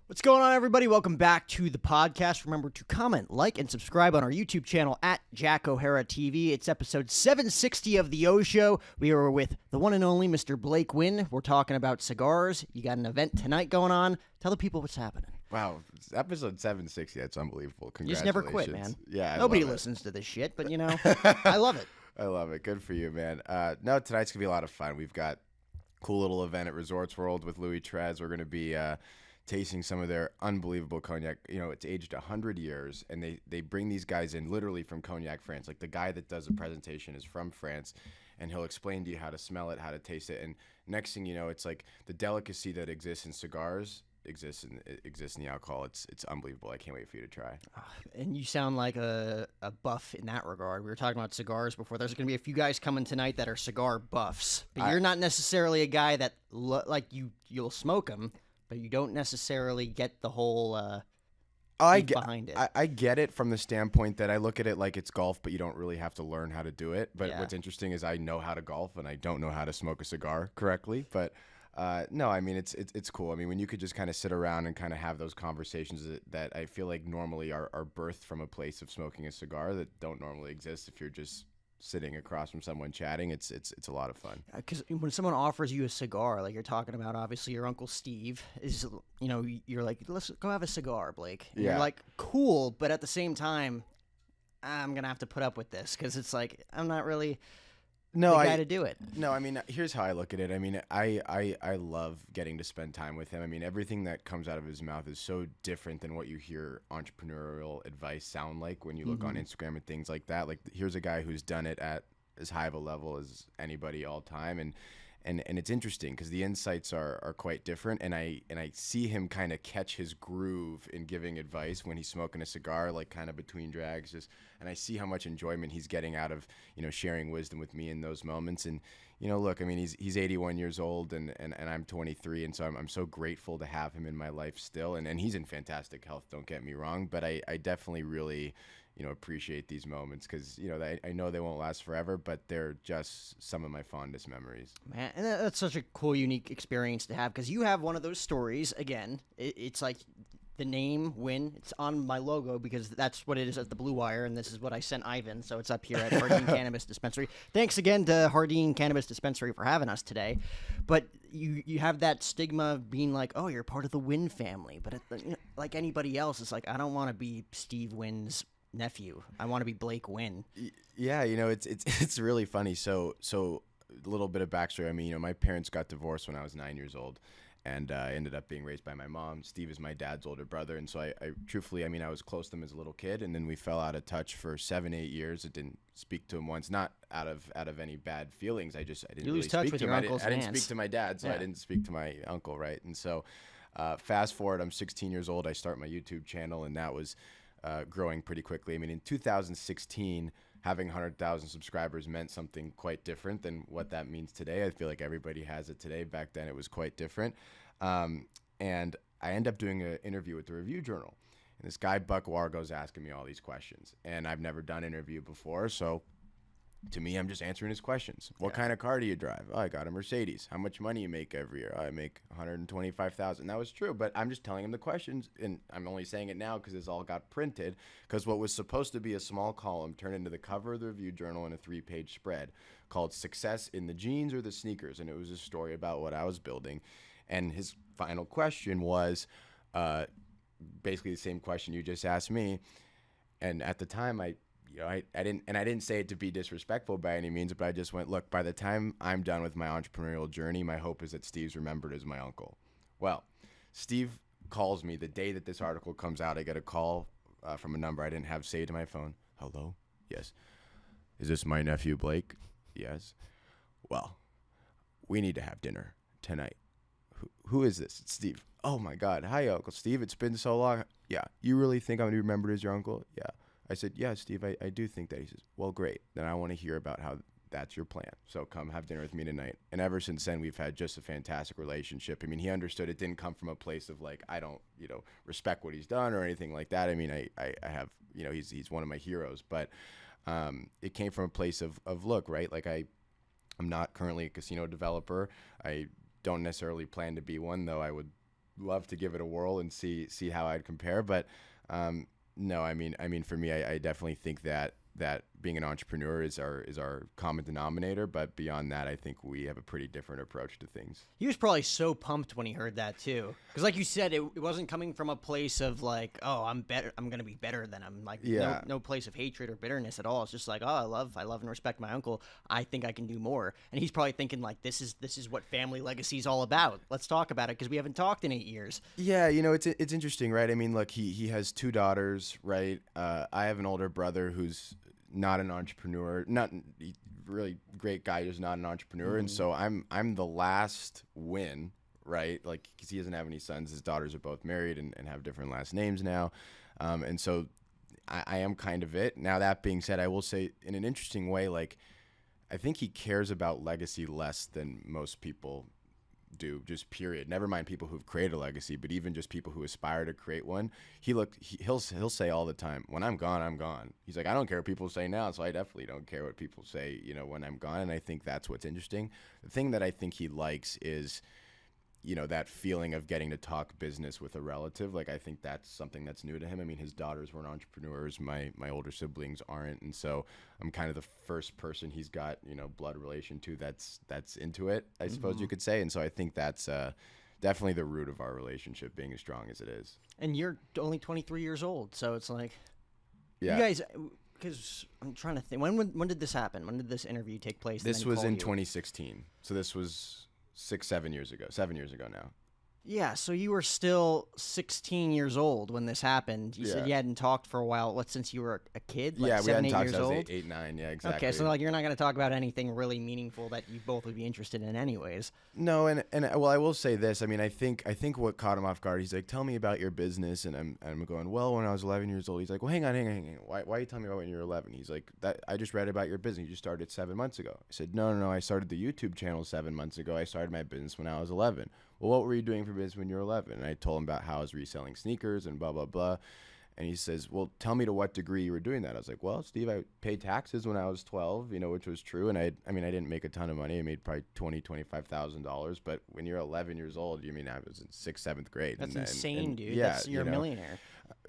What's going on, everybody? Welcome back to the podcast. Remember to comment, like, and subscribe on our YouTube channel at Jack O'Hara TV. It's episode 760 of The O Show. We are with the one and only Mr. Blake Wynn. We're talking about cigars. You got an event tonight going on. Tell the people what's happening. Wow, episode 760. That's unbelievable. Congratulations. You just never quit, man. Yeah, Nobody listens to this shit, but you know, I love it. I love it. Good for you, man. No, tonight's going to be a lot of fun. We've got a cool little event at Resorts World with Louis Trez. We're going to be tasting some of their unbelievable cognac. You know, it's aged 100 years, and they bring these guys in literally from Cognac, France. Like, the guy that does the presentation is from France, and he'll explain to you how to smell it, how to taste it. And next thing you know, it's like the delicacy that exists in cigars exists in the alcohol. It's unbelievable. I can't wait for you to try. And you sound like a buff in that regard. We were talking about cigars before. There's going to be a few guys coming tonight that are cigar buffs, but you're not necessarily a guy that you'll smoke them, but you don't necessarily get the whole behind it. I get it from the standpoint that I look at it like it's golf, but you don't really have to learn how to do it. But what's interesting is I know how to golf, and I don't know how to smoke a cigar correctly. But no, I mean, it's cool. I mean, when you could just kind of sit around and kind of have those conversations that I feel like normally are birthed from a place of smoking a cigar that don't normally exist if you're just sitting across from someone chatting. It's a lot of fun. Because when someone offers you a cigar, like you're talking about, obviously your Uncle Steve is, you know, you're like, let's go have a cigar, Blake. And you're like, cool, but at the same time, I'm gonna have to put up with this because it's like I'm not really the guy to do it. No, I mean, here's how I look at it. I mean, I love getting to spend time with him. I mean, everything that comes out of his mouth is so different than what you hear entrepreneurial advice sound like when you look on Instagram and things like that. Like, here's a guy who's done it at as high of a level as anybody all time, and it's interesting because the insights are quite different, and I see him kind of catch his groove in giving advice when he's smoking a cigar, like kind of between drags, and I see how much enjoyment he's getting out of, you know, sharing wisdom with me in those moments. And you know, look, I mean, he's 81 years old, and I'm 23, and so I'm so grateful to have him in my life still, and he's in fantastic health, don't get me wrong, but I definitely really, you know, appreciate these moments because, you know, I know they won't last forever, but they're just some of my fondest memories. Man, and that's such a cool, unique experience to have because you have one of those stories. Again, it's like the name Wynn. It's on my logo because that's what it is at the Blue Wire, and this is what I sent Ivan, so it's up here at Hardin Cannabis Dispensary. Thanks again to Hardin Cannabis Dispensary for having us today. But you have that stigma of being like, oh, you're part of the Wynn family, but you know, like anybody else, it's like I don't want to be Steve Wynn's nephew. I want to be Blake Wynn. Yeah, you know, it's really funny. So a little bit of backstory. I mean, you know, my parents got divorced when I was 9 years old, and I ended up being raised by my mom. Steve is my dad's older brother, and so I truthfully, I mean, I was close to him as a little kid, and then we fell out of touch for 7-8 years. I didn't speak to him once, not out of any bad feelings. I didn't you really lose touch speak with to your him. uncles I didn't and aunts. speak to my dad, so I didn't speak to my uncle, right? And so fast forward, I'm 16 years old. I start my YouTube channel, and that was growing pretty quickly. I mean, in 2016, having 100,000 subscribers meant something quite different than what that means today. I feel like everybody has it today. Back then, it was quite different. And I end up doing an interview with the Review Journal. And this guy, Buck Wargo's asking me all these questions. And I've never done an interview before, so to me, I'm just answering his questions. What kind of car do you drive? Oh, I got a Mercedes. How much money you make every year? Oh, I make $125,000. That was true, but I'm just telling him the questions, and I'm only saying it now because this all got printed. Because what was supposed to be a small column turned into the cover of the Review Journal in a 3-page spread called "Success in the Jeans or the Sneakers," and it was a story about what I was building. And his final question was basically the same question you just asked me. And at the time, I didn't say it to be disrespectful by any means, but I just went, look, by the time I'm done with my entrepreneurial journey, my hope is that Steve's remembered as my uncle. Well, Steve calls me the day that this article comes out. I get a call from a number I didn't have saved to my phone. Hello? Yes. Is this my nephew, Blake? Yes. Well, we need to have dinner tonight. Who is this? It's Steve. Oh my God. Hi, Uncle Steve. It's been so long. Yeah. You really think I'm going to be remembered as your uncle? Yeah. I said, yeah, Steve, I do think that. He says, well, great. Then I want to hear about how that's your plan. So come have dinner with me tonight. And ever since then, we've had just a fantastic relationship. I mean, he understood it didn't come from a place of like, I don't, you know, respect what he's done or anything like that. I mean, I have, you know, he's one of my heroes. But it came from a place of look, right? Like I'm not currently a casino developer. I don't necessarily plan to be one, though I would love to give it a whirl and see how I'd compare. But no, I mean for me, I definitely think that being an entrepreneur is our common denominator. But beyond that, I think we have a pretty different approach to things. He was probably so pumped when he heard that too, because like you said, it wasn't coming from a place of like, oh, I'm better, I'm gonna be better than him. Like, Yeah. no place of hatred or bitterness at all. It's just like, oh, I love and respect my uncle. I think I can do more, and he's probably thinking like, this is what family legacy is all about. Let's talk about it because we haven't talked in 8 years. Yeah, it's interesting, right? I mean, look, he has 2 daughters, right? I have an older brother who's not an entrepreneur, not really great guy, just not an entrepreneur, and so I'm the last Wynn, right? Like, because he doesn't have any sons, his daughters are both married and have different last names now, and so I am kind of it. Now that being said, I will say in an interesting way, like I think he cares about legacy less than most people do, just period. Never mind people who've created a legacy, but even just people who aspire to create one. He'll say all the time, when I'm gone, I'm gone. He's like, I don't care what people say now, so I definitely don't care what people say, when I'm gone. And I think that's what's interesting. The thing that I think he likes is, that feeling of getting to talk business with a relative. Like, I think that's something that's new to him. I mean, his daughters weren't entrepreneurs. My older siblings aren't. And so I'm kind of the first person he's got, blood relation to that's into it, I suppose you could say. And so I think that's definitely the root of our relationship being as strong as it is. And you're only 23 years old, so it's like, Yeah. you guys, because I'm trying to think, when did this happen? When did this interview take place? This was in 2016. So this was 7 years ago now. Yeah, so you were still 16 years old when this happened. You said you hadn't talked for a while. Since you were a kid? Like yeah, we 7, hadn't 8 talked years since I was old? 8, 9. Yeah, exactly. Okay, so like you're not going to talk about anything really meaningful that you both would be interested in anyways. No, and well, I will say this. I mean, I think what caught him off guard. He's like, "Tell me about your business," and I'm going, "Well, when I was 11 years old." He's like, "Well, hang on. Why are you telling me about when you were 11?" He's like, "That I just read about your business. You just started 7 months ago." I said, No. I started the YouTube channel 7 months ago. I started my business when I was 11. Well, what were you doing for business when you were 11? And I told him about how I was reselling sneakers and blah, blah, blah. And he says, well, tell me to what degree you were doing that. I was like, well, Steve, I paid taxes when I was 12, which was true. And I didn't make a ton of money. I made probably $25,000. But when you're 11 years old, I was in 6th, 7th grade. That's insane, dude. Yeah, You're a millionaire.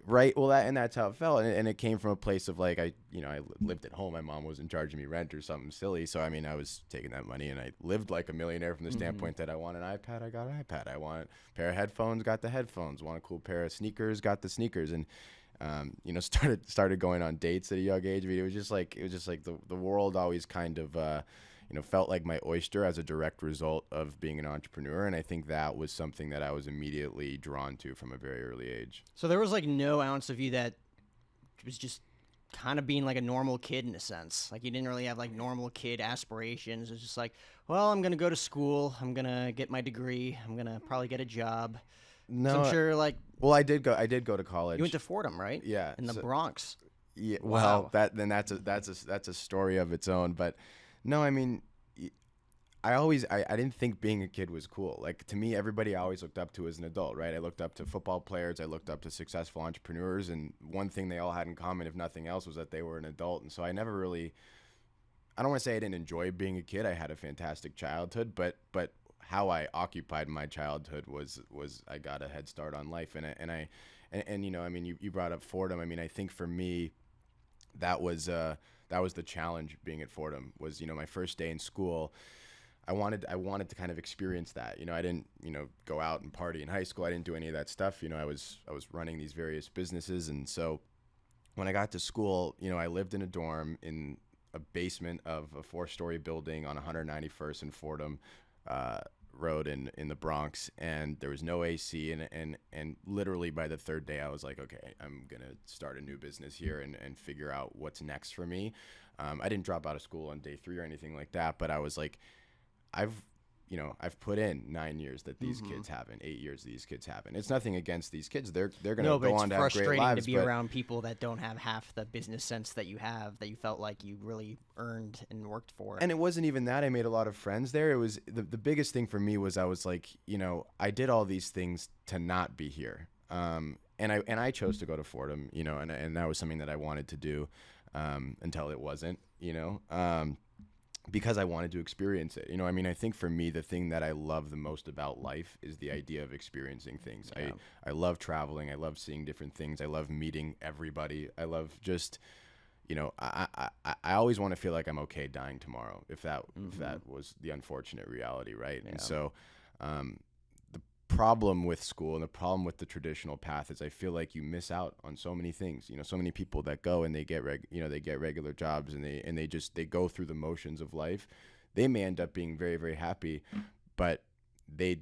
Right. Well, that's how it felt. And it came from a place of like, I lived at home. My mom wasn't charging me rent or something silly. So, I was taking that money and I lived like a millionaire from the standpoint that I want an iPad, I got an iPad. I want a pair of headphones, got the headphones. Want a cool pair of sneakers, got the sneakers. And, started going on dates at a young age. It was just like the world always kind of, felt like my oyster as a direct result of being an entrepreneur. And I think that was something that I was immediately drawn to from a very early age. So there was like no ounce of you that was just kind of being like a normal kid in a sense. Like you didn't really have like normal kid aspirations. It was just like, well, I'm going to go to school. I'm going to get my degree. I'm going to probably get a job. No, So I'm sure like well, I did go to college. you went to Fordham, right? Yeah, In the Bronx. Yeah. Wow. Well, that's a story of its own. But no, I didn't think being a kid was cool. Like to me, everybody I always looked up to as an adult, right? I looked up to football players. I looked up to successful entrepreneurs. And one thing they all had in common, if nothing else, was that they were an adult. And so I never really, I don't want to say I didn't enjoy being a kid. I had a fantastic childhood, but how I occupied my childhood was I got a head start on life. And you brought up Fordham. I think for me, that was the challenge being at Fordham was, my first day in school. I wanted to kind of experience that. I didn't, go out and party in high school. I didn't do any of that stuff. I was running these various businesses. And so when I got to school, I lived in a dorm in a basement of a 4-story building on 191st and Fordham Road in the Bronx. And there was no AC. And literally by the third day, I was like, okay, I'm going to start a new business here and figure out what's next for me. I didn't drop out of school on day 3 or anything like that, but I was like, I've put in 9 years that these kids haven't, 8 years these kids haven't. It's nothing against these kids. They're going to go on to have great lives. No, but it's frustrating to be around people that don't have half the business sense that you have, that you felt like you really earned and worked for. And it wasn't even that. I made a lot of friends there. It was the biggest thing for me was I was like, I did all these things to not be here. And I chose to go to Fordham, and that was something that I wanted to do until it wasn't, because I wanted to experience it. You know, I mean, I think for me, the thing that I love the most about life is the idea of experiencing things. Yeah. I love traveling. I love seeing different things. I love meeting everybody. I love just, you know, I always want to feel like I'm okay dying tomorrow if that was the unfortunate reality, right? Yeah. And so the problem with school and the problem with the traditional path is I feel like you miss out on so many things. You know, so many people that go and they get they get regular jobs and they go through the motions of life. They may end up being very, very happy, but they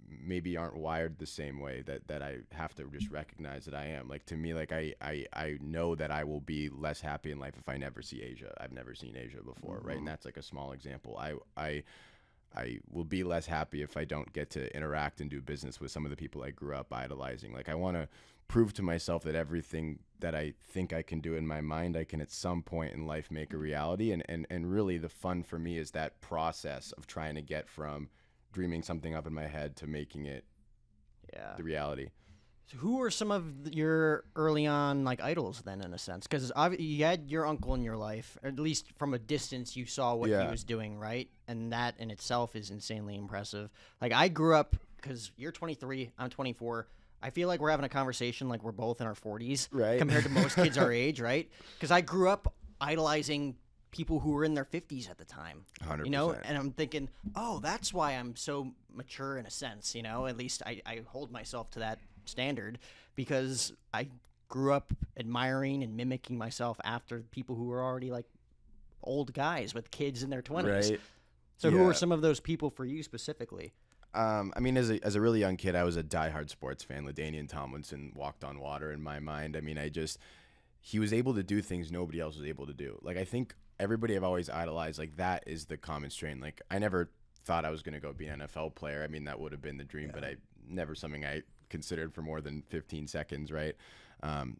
maybe aren't wired the same way that I have to just recognize that I am. Like, to me, like I know that I will be less happy in life if I never see Asia. I've never seen Asia before, right? And that's like a small example. I will be less happy if I don't get to interact and do business with some of the people I grew up idolizing. Like, I want to prove to myself that everything that I think I can do in my mind, I can at some point in life make a reality. And really the fun for me is that process of trying to get from dreaming something up in my head to making it the reality. So who were some of your early on like idols then, in a sense? Because you had your uncle in your life, or at least from a distance you saw what he was doing, right? And that in itself is insanely impressive. Like, I grew up, because you're 23, I'm 24. I feel like we're having a conversation like we're both in our 40s, right? Compared to most kids our age, right? Because I grew up idolizing people who were in their 50s at the time, 100%. you know, and I'm thinking, oh, that's why I'm so mature in a sense, you know, at least I hold myself to that standard, because I grew up admiring and mimicking myself after people who were already like old guys with kids in their 20s. Right. So who were some of those people for you specifically? I mean, as a really young kid, I was a diehard sports fan. LaDainian Tomlinson walked on water in my mind. I mean, he was able to do things nobody else was able to do. Like, I think everybody I've always idolized, like, that is the common strain. Like, I never thought I was going to go be an NFL player. I mean, that would have been the dream, but never something I considered for more than 15 seconds, right?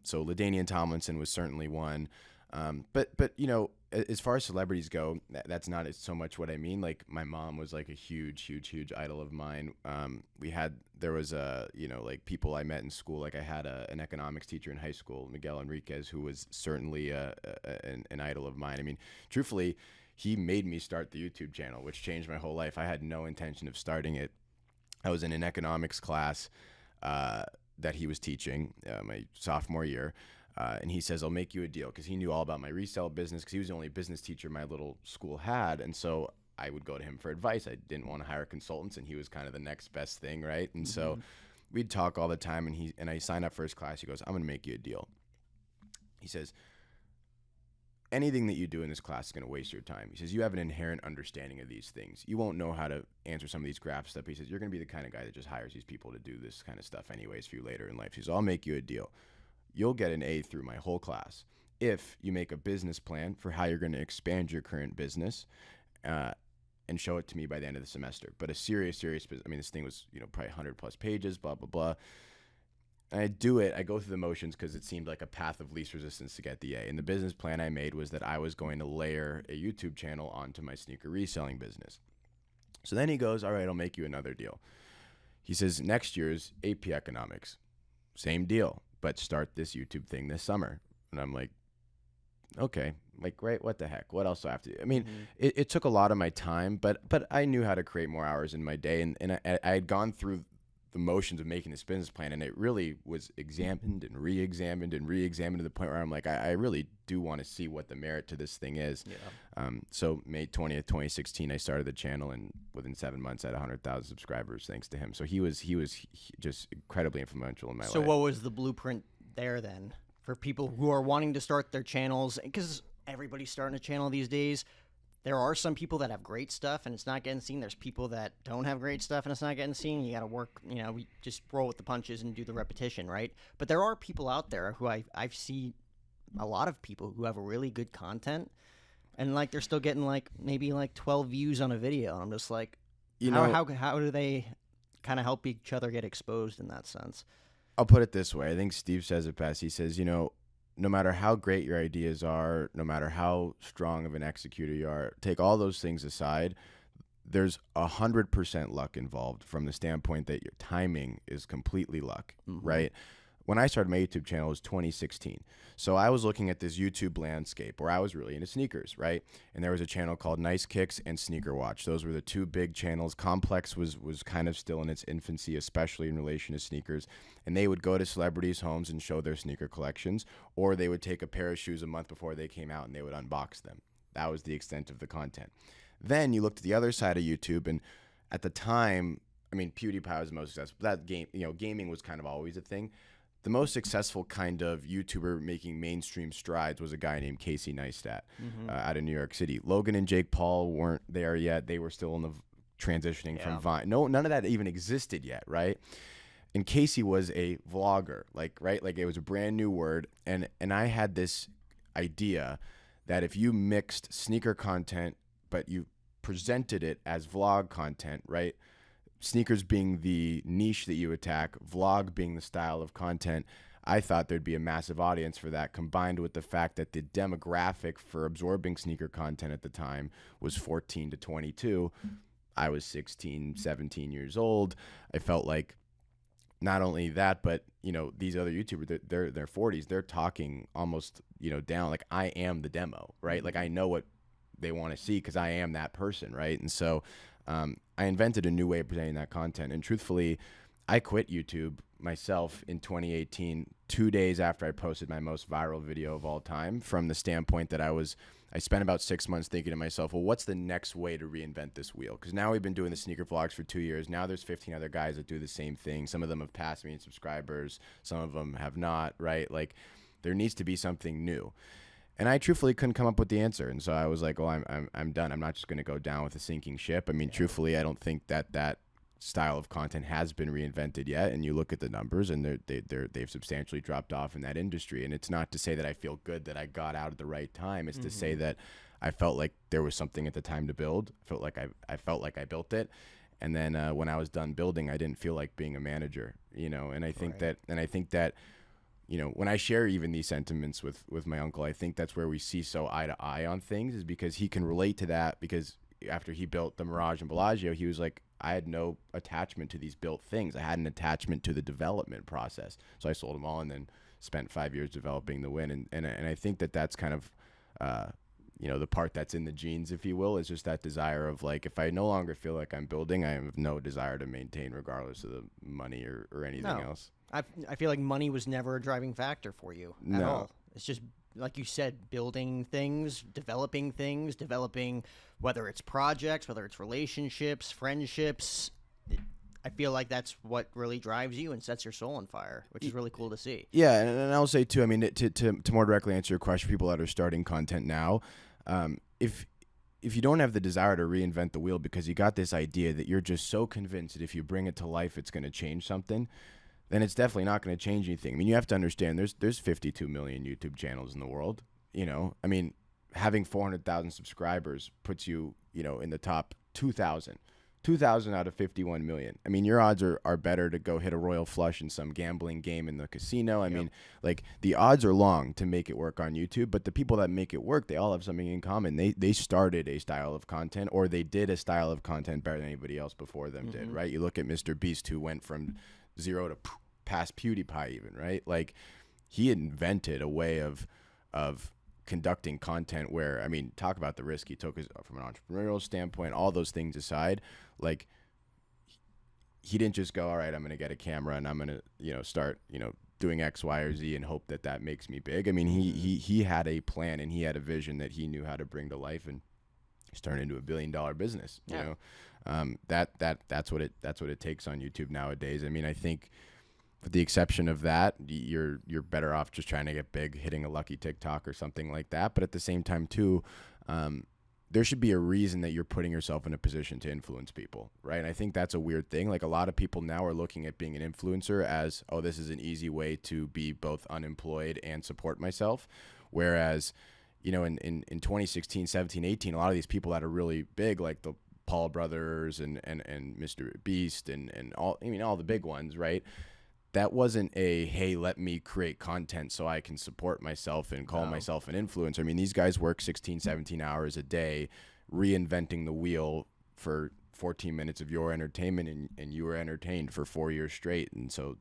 So LaDainian Tomlinson was certainly one. But you know, as far as celebrities go, that's not so much what I mean. Like, my mom was like a huge idol of mine. There was like people I met in school. Like, I had an economics teacher in high school, Miguel Enriquez, who was certainly an idol of mine. I mean, truthfully, he made me start the YouTube channel, which changed my whole life. I had no intention of starting it. I was in an economics class that he was teaching my sophomore year. And he says, I'll make you a deal, because he knew all about my resale business, because he was the only business teacher my little school had. And so I would go to him for advice. I didn't want to hire consultants, and he was kind of the next best thing, right? And so we'd talk all the time, and I signed up for his class. He goes, I'm going to make you a deal. He says, anything that you do in this class is going to waste your time. He says, you have an inherent understanding of these things. You won't know how to answer some of these graph stuff. He says, you're going to be the kind of guy that just hires these people to do this kind of stuff anyways for you later in life. He says, I'll make you a deal. You'll get an A through my whole class if you make a business plan for how you're going to expand your current business and show it to me by the end of the semester. But a serious business. I mean, this thing was, probably 100 plus pages, blah, blah, blah. And I do it. I go through the motions because it seemed like a path of least resistance to get the A. And the business plan I made was that I was going to layer a YouTube channel onto my sneaker reselling business. So then he goes, all right, I'll make you another deal. He says, next year's AP Economics. Same deal, but start this YouTube thing this summer. And I'm like, okay, like, right, what the heck? What else do I have to do? I mean, it took a lot of my time, but I knew how to create more hours in my day. And I had gone through the motions of making this business plan, and it really was examined and re-examined to the point where I'm like, I really do want to see what the merit to this thing is. Yeah. So May 20th, 2016, I started the channel, and within 7 months I had 100,000 subscribers thanks to him. So he was just incredibly influential in my life. So what was the blueprint there then for people who are wanting to start their channels? Because everybody's starting a channel these days. There are some people that have great stuff and it's not getting seen. There's people that don't have great stuff and it's not getting seen. You got to work, we just roll with the punches and do the repetition, right? But there are people out there who I've seen a lot of people who have really good content and like they're still getting like maybe like 12 views on a video. And I'm just like, how do they kind of help each other get exposed in that sense? I'll put it this way. I think Steve says it best. He says, no matter how great your ideas are, no matter how strong of an executor you are, take all those things aside, there's 100% luck involved from the standpoint that your timing is completely luck, right? when I started my YouTube channel, it was 2016. So I was looking at this YouTube landscape where I was really into sneakers, right? And there was a channel called Nice Kicks and Sneaker Watch. Those were the two big channels. Complex was kind of still in its infancy, especially in relation to sneakers. And they would go to celebrities' homes and show their sneaker collections, or they would take a pair of shoes a month before they came out and they would unbox them. That was the extent of the content. Then you looked at the other side of YouTube, and at the time, I mean, PewDiePie was the most successful. That game, gaming was kind of always a thing. The most successful kind of YouTuber making mainstream strides was a guy named Casey Neistat out of New York City. Logan and Jake Paul weren't there yet. They were still in the transitioning from Vine. No, none of that even existed yet, right? And Casey was a vlogger, right? Like it was a brand new word. And I had this idea that if you mixed sneaker content, but you presented it as vlog content, right? Sneakers being the niche that you attack, vlog being the style of content, I thought there'd be a massive audience for that, combined with the fact that the demographic for absorbing sneaker content at the time was 14 to 22. I was 16, 17 years old. I felt like not only that, but, these other YouTubers, they're in their 40s, they're talking almost, down. Like, I am the demo, right? Like, I know what they want to see because I am that person, right? And so I invented a new way of presenting that content. And truthfully, I quit YouTube myself in 2018, 2 days after I posted my most viral video of all time, from the standpoint that I spent about 6 months thinking to myself, well, what's the next way to reinvent this wheel? Because now we've been doing the sneaker vlogs for 2 years. Now there's 15 other guys that do the same thing. Some of them have passed me in subscribers. Some of them have not, right? Like, there needs to be something new. And I truthfully couldn't come up with the answer. And so I was like, well, I'm done. I'm not just going to go down with a sinking ship. I mean, truthfully, I don't think that style of content has been reinvented yet. And you look at the numbers, and they've substantially dropped off in that industry. And it's not to say that I feel good that I got out at the right time. It's to say that I felt like there was something at the time to build. I felt like I built it. And then when I was done building, I didn't feel like being a manager, And I think that when I share even these sentiments with my uncle, I think that's where we see so eye to eye on things, is because he can relate to that. Because after he built the Mirage and Bellagio, he was like, I had no attachment to these built things. I had an attachment to the development process. So I sold them all and then spent 5 years developing the Wynn. And I think that's kind of, the part that's in the genes, if you will, is just that desire of, like, if I no longer feel like I'm building, I have no desire to maintain regardless of the money or anything else. I feel like money was never a driving factor for you at all. It's just, like you said, building things, developing whether it's projects, whether it's relationships, friendships. I feel like that's what really drives you and sets your soul on fire, which is really cool to see. Yeah, and I'll say too, I mean, to more directly answer your question, people that are starting content now, if you don't have the desire to reinvent the wheel because you got this idea that you're just so convinced that if you bring it to life, it's going to change something, then it's definitely not going to change anything. I mean, you have to understand there's 52 million YouTube channels in the world. I mean, having 400,000 subscribers puts you, in the top 2,000 out of 51 million. I mean, your odds are better to go hit a royal flush in some gambling game in the casino. I mean, like, the odds are long to make it work on YouTube, but the people that make it work, they all have something in common. They started a style of content, or they did a style of content better than anybody else before them did, right? You look at Mr. Beast, who went from zero to past PewDiePie even, right? Like, he invented a way of conducting content where, I mean, talk about the risk he took from an entrepreneurial standpoint, all those things aside. Like, he didn't just go, all right, I'm going to get a camera and I'm going to, start, doing X, Y, or Z and hope that makes me big. I mean, he had a plan and he had a vision that he knew how to bring to life, and it's turned into $1 billion business. That's what it takes on YouTube nowadays. I mean, I think, with the exception of that, you're better off just trying to get big, hitting a lucky TikTok or something like that. But at the same time, too, there should be a reason that you're putting yourself in a position to influence people, right? And I think that's a weird thing. Like, a lot of people now are looking at being an influencer as, oh, this is an easy way to be both unemployed and support myself. Whereas, in 2016, 17, 18, a lot of these people that are really big, like the Paul brothers and Mr. Beast and all the big ones, right? That wasn't a, hey, let me create content so I can support myself and call myself an influencer. I mean, these guys work 16, 17 hours a day reinventing the wheel for 14 minutes of your entertainment, and you were entertained for 4 years straight. And so,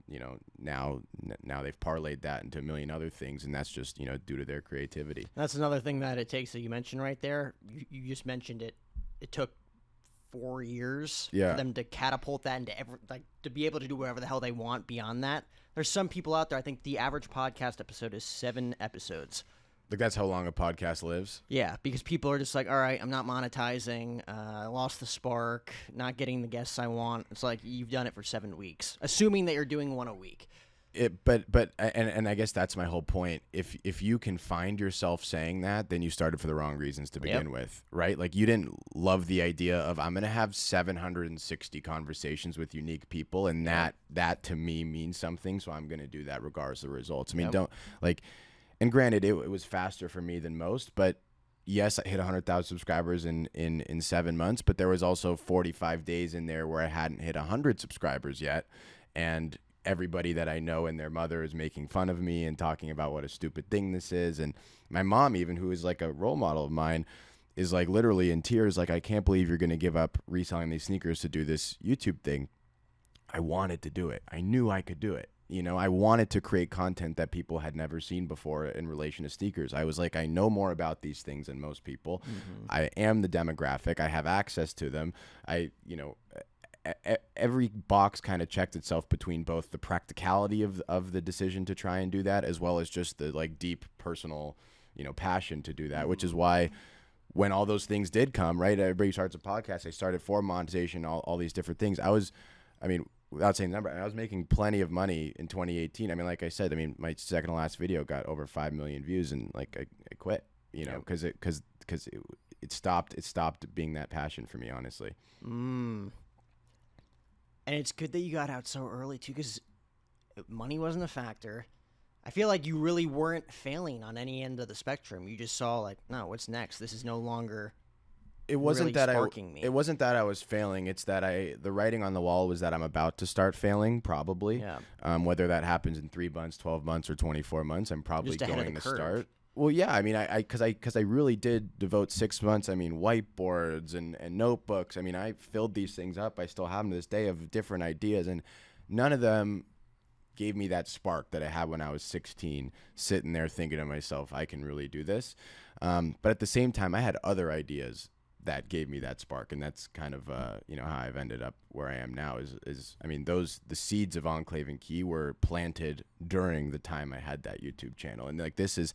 now they've parlayed that into a million other things, and that's just, due to their creativity. That's another thing that it takes that you mentioned right there. You just mentioned it. It took 4 years for them to catapult that into to be able to do whatever the hell they want beyond that. There's some people out there, I think the average podcast episode is 7 episodes. Like, that's how long a podcast lives? Yeah, because people are just like, all right, I'm not monetizing, I lost the spark, not getting the guests I want. It's like, you've done it for 7 weeks, assuming that you're doing one a week. But I guess that's my whole point. If you can find yourself saying that, then you started for the wrong reasons to begin with, right? Like, you didn't love the idea of, I'm going to have 760 conversations with unique people, and that to me means something, so I'm going to do that regardless of the results. I mean, and granted, it was faster for me than most, but yes, I hit 100,000 subscribers in 7 months, but there was also 45 days in there where I hadn't hit 100 subscribers yet, and everybody that I know and their mother is making fun of me and talking about what a stupid thing this is. And my mom, even, who is like a role model of mine, is like literally in tears, like, I can't believe you're going to give up reselling these sneakers to do this YouTube thing. I wanted to do it. I knew I could do it. I wanted to create content that people had never seen before in relation to sneakers. I was like, I know more about these things than most people. Mm-hmm. I am the demographic. I have access to them. Every box kind of checked itself between both the practicality of the decision to try and do that, as well as just the like deep personal, passion to do that, which is why when all those things did come, right, everybody starts a podcast. I started for monetization, all these different things. Without saying the number, I was making plenty of money in 2018. I mean, like I said, my second to last video got over 5 million views, and like I quit, because it stopped being that passion for me, honestly. And it's good that you got out so early too, because money wasn't a factor. I feel like you really weren't failing on any end of the spectrum. You just saw like, no, what's next? This is no longer. It wasn't that I was failing. It's that the writing on the wall was that I'm about to start failing, probably. Yeah. Whether that happens in 3 months, 12 months, or 24 months, I'm probably going to start. Well, yeah. Because I really did devote 6 months. Whiteboards and notebooks. I filled these things up. I still have them to this day of different ideas, and none of them gave me that spark that I had when I was 16, sitting there thinking to myself, I can really do this. But at the same time, I had other ideas that gave me that spark, and that's kind of how I've ended up where I am now. The seeds of Enclave and Key were planted during the time I had that YouTube channel, and like this is,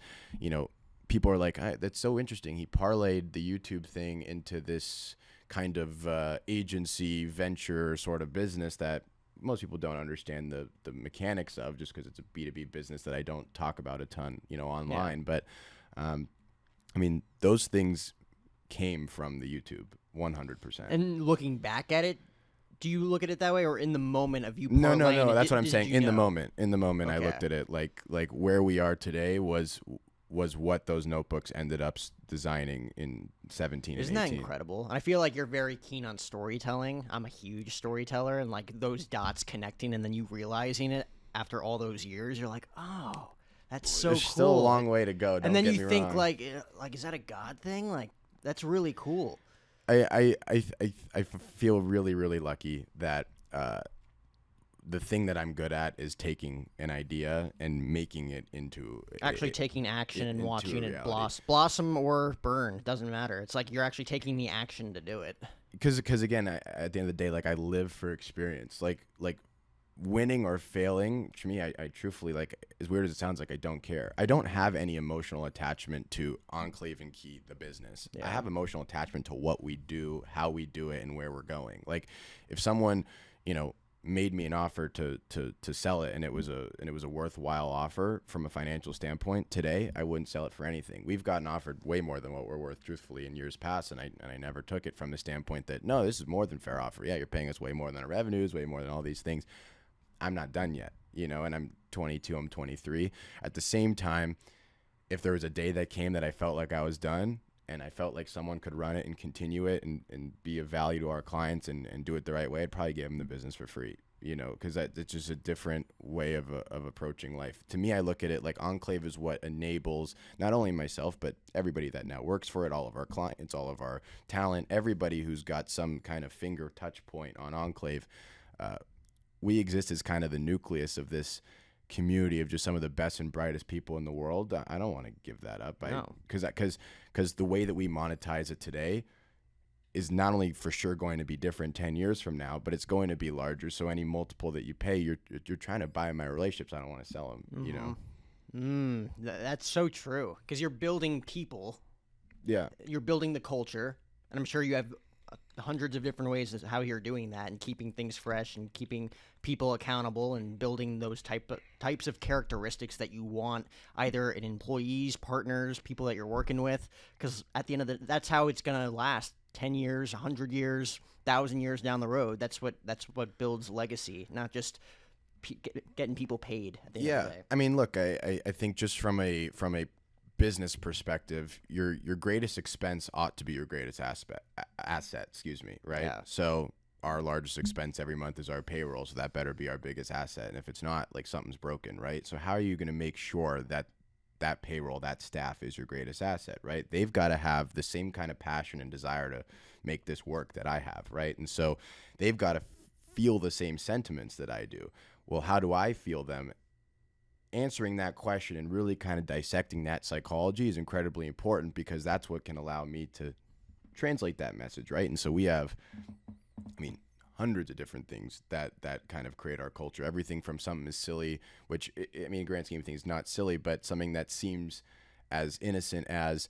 people are like, that's so interesting. He parlayed the YouTube thing into this kind of agency venture sort of business that most people don't understand the mechanics of, just because it's a B2B business that I don't talk about a ton, online. Yeah. But those things came from the YouTube 100%. And looking back at it, do you look at it that way, or in the moment of you? No. That's what I'm saying. In the moment, okay. I looked at it like where we are today was what those notebooks ended up designing in 17 Isn't and 18. That incredible? And I feel like you're very keen on storytelling. I'm a huge storyteller, and like those dots connecting, and then you realizing it after all those years, you're like, oh, that's so There's cool. Still a long way to go. And then you think like, is that a God thing? Like, that's really cool. I feel really, really lucky that the thing that I'm good at is taking an idea and making it into actually taking action and watching it blossom or burn. Doesn't matter. It's like you're actually taking the action to do it. Because again, at the end of the day, like, I live for experience. Like winning or failing, to me, I truthfully, like, as weird as it sounds, like, I don't care. I don't have any emotional attachment to Enclave and Key, the business. Yeah. I have emotional attachment to what we do, how we do it, and where we're going. Like, if someone, made me an offer to sell it, and it was a worthwhile offer from a financial standpoint, today I wouldn't sell it for anything. We've gotten offered way more than what we're worth, truthfully, in years past, and I never took it from the standpoint that, no, this is more than fair offer. Yeah, you're paying us way more than our revenues, way more than all these things. I'm not done yet, and I'm 22, I'm 23. At the same time, if there was a day that came that I felt like I was done, and I felt like someone could run it and continue it and be of value to our clients and do it the right way, I'd probably give them the business for free. because it's just a different way of approaching life. To me, I look at it like Enclave is what enables not only myself, but everybody that now works for it, all of our clients, all of our talent, everybody who's got some kind of finger touch point on Enclave. We exist as kind of the nucleus of this community of just some of the best and brightest people in the world. I don't want to give that up. No. Because the way that we monetize it today is not only for sure going to be different 10 years from now, but it's going to be larger. So any multiple that you pay, you're trying to buy my relationships. I don't want to sell them, That's so true, because you're building people. Yeah. You're building the culture, and I'm sure you have hundreds of different ways as how you're doing that and keeping things fresh and keeping people accountable and building those types of characteristics that you want either in employees, partners, people that you're working with, because at the end of that's how it's going to last 10 years, 100 years, 1,000 years down the road. That's what builds legacy, not just getting people paid at the end of the day. I mean, look, I think just from a business perspective, your greatest expense ought to be your greatest asset, right? Yeah. So our largest expense every month is our payroll, so that better be our biggest asset. And if it's not, like, something's broken, right? So how are you going to make sure that that payroll, that staff is your greatest asset, right? They've got to have the same kind of passion and desire to make this work that I have, right? And so they've got to feel the same sentiments that I do. Well, how do I feel them? Answering that question and really kind of dissecting that psychology is incredibly important, because that's what can allow me to translate that message, right? And so we have, hundreds of different things that kind of create our culture. Everything from something as silly, which, in grand scheme of things, not silly, but something that seems as innocent as,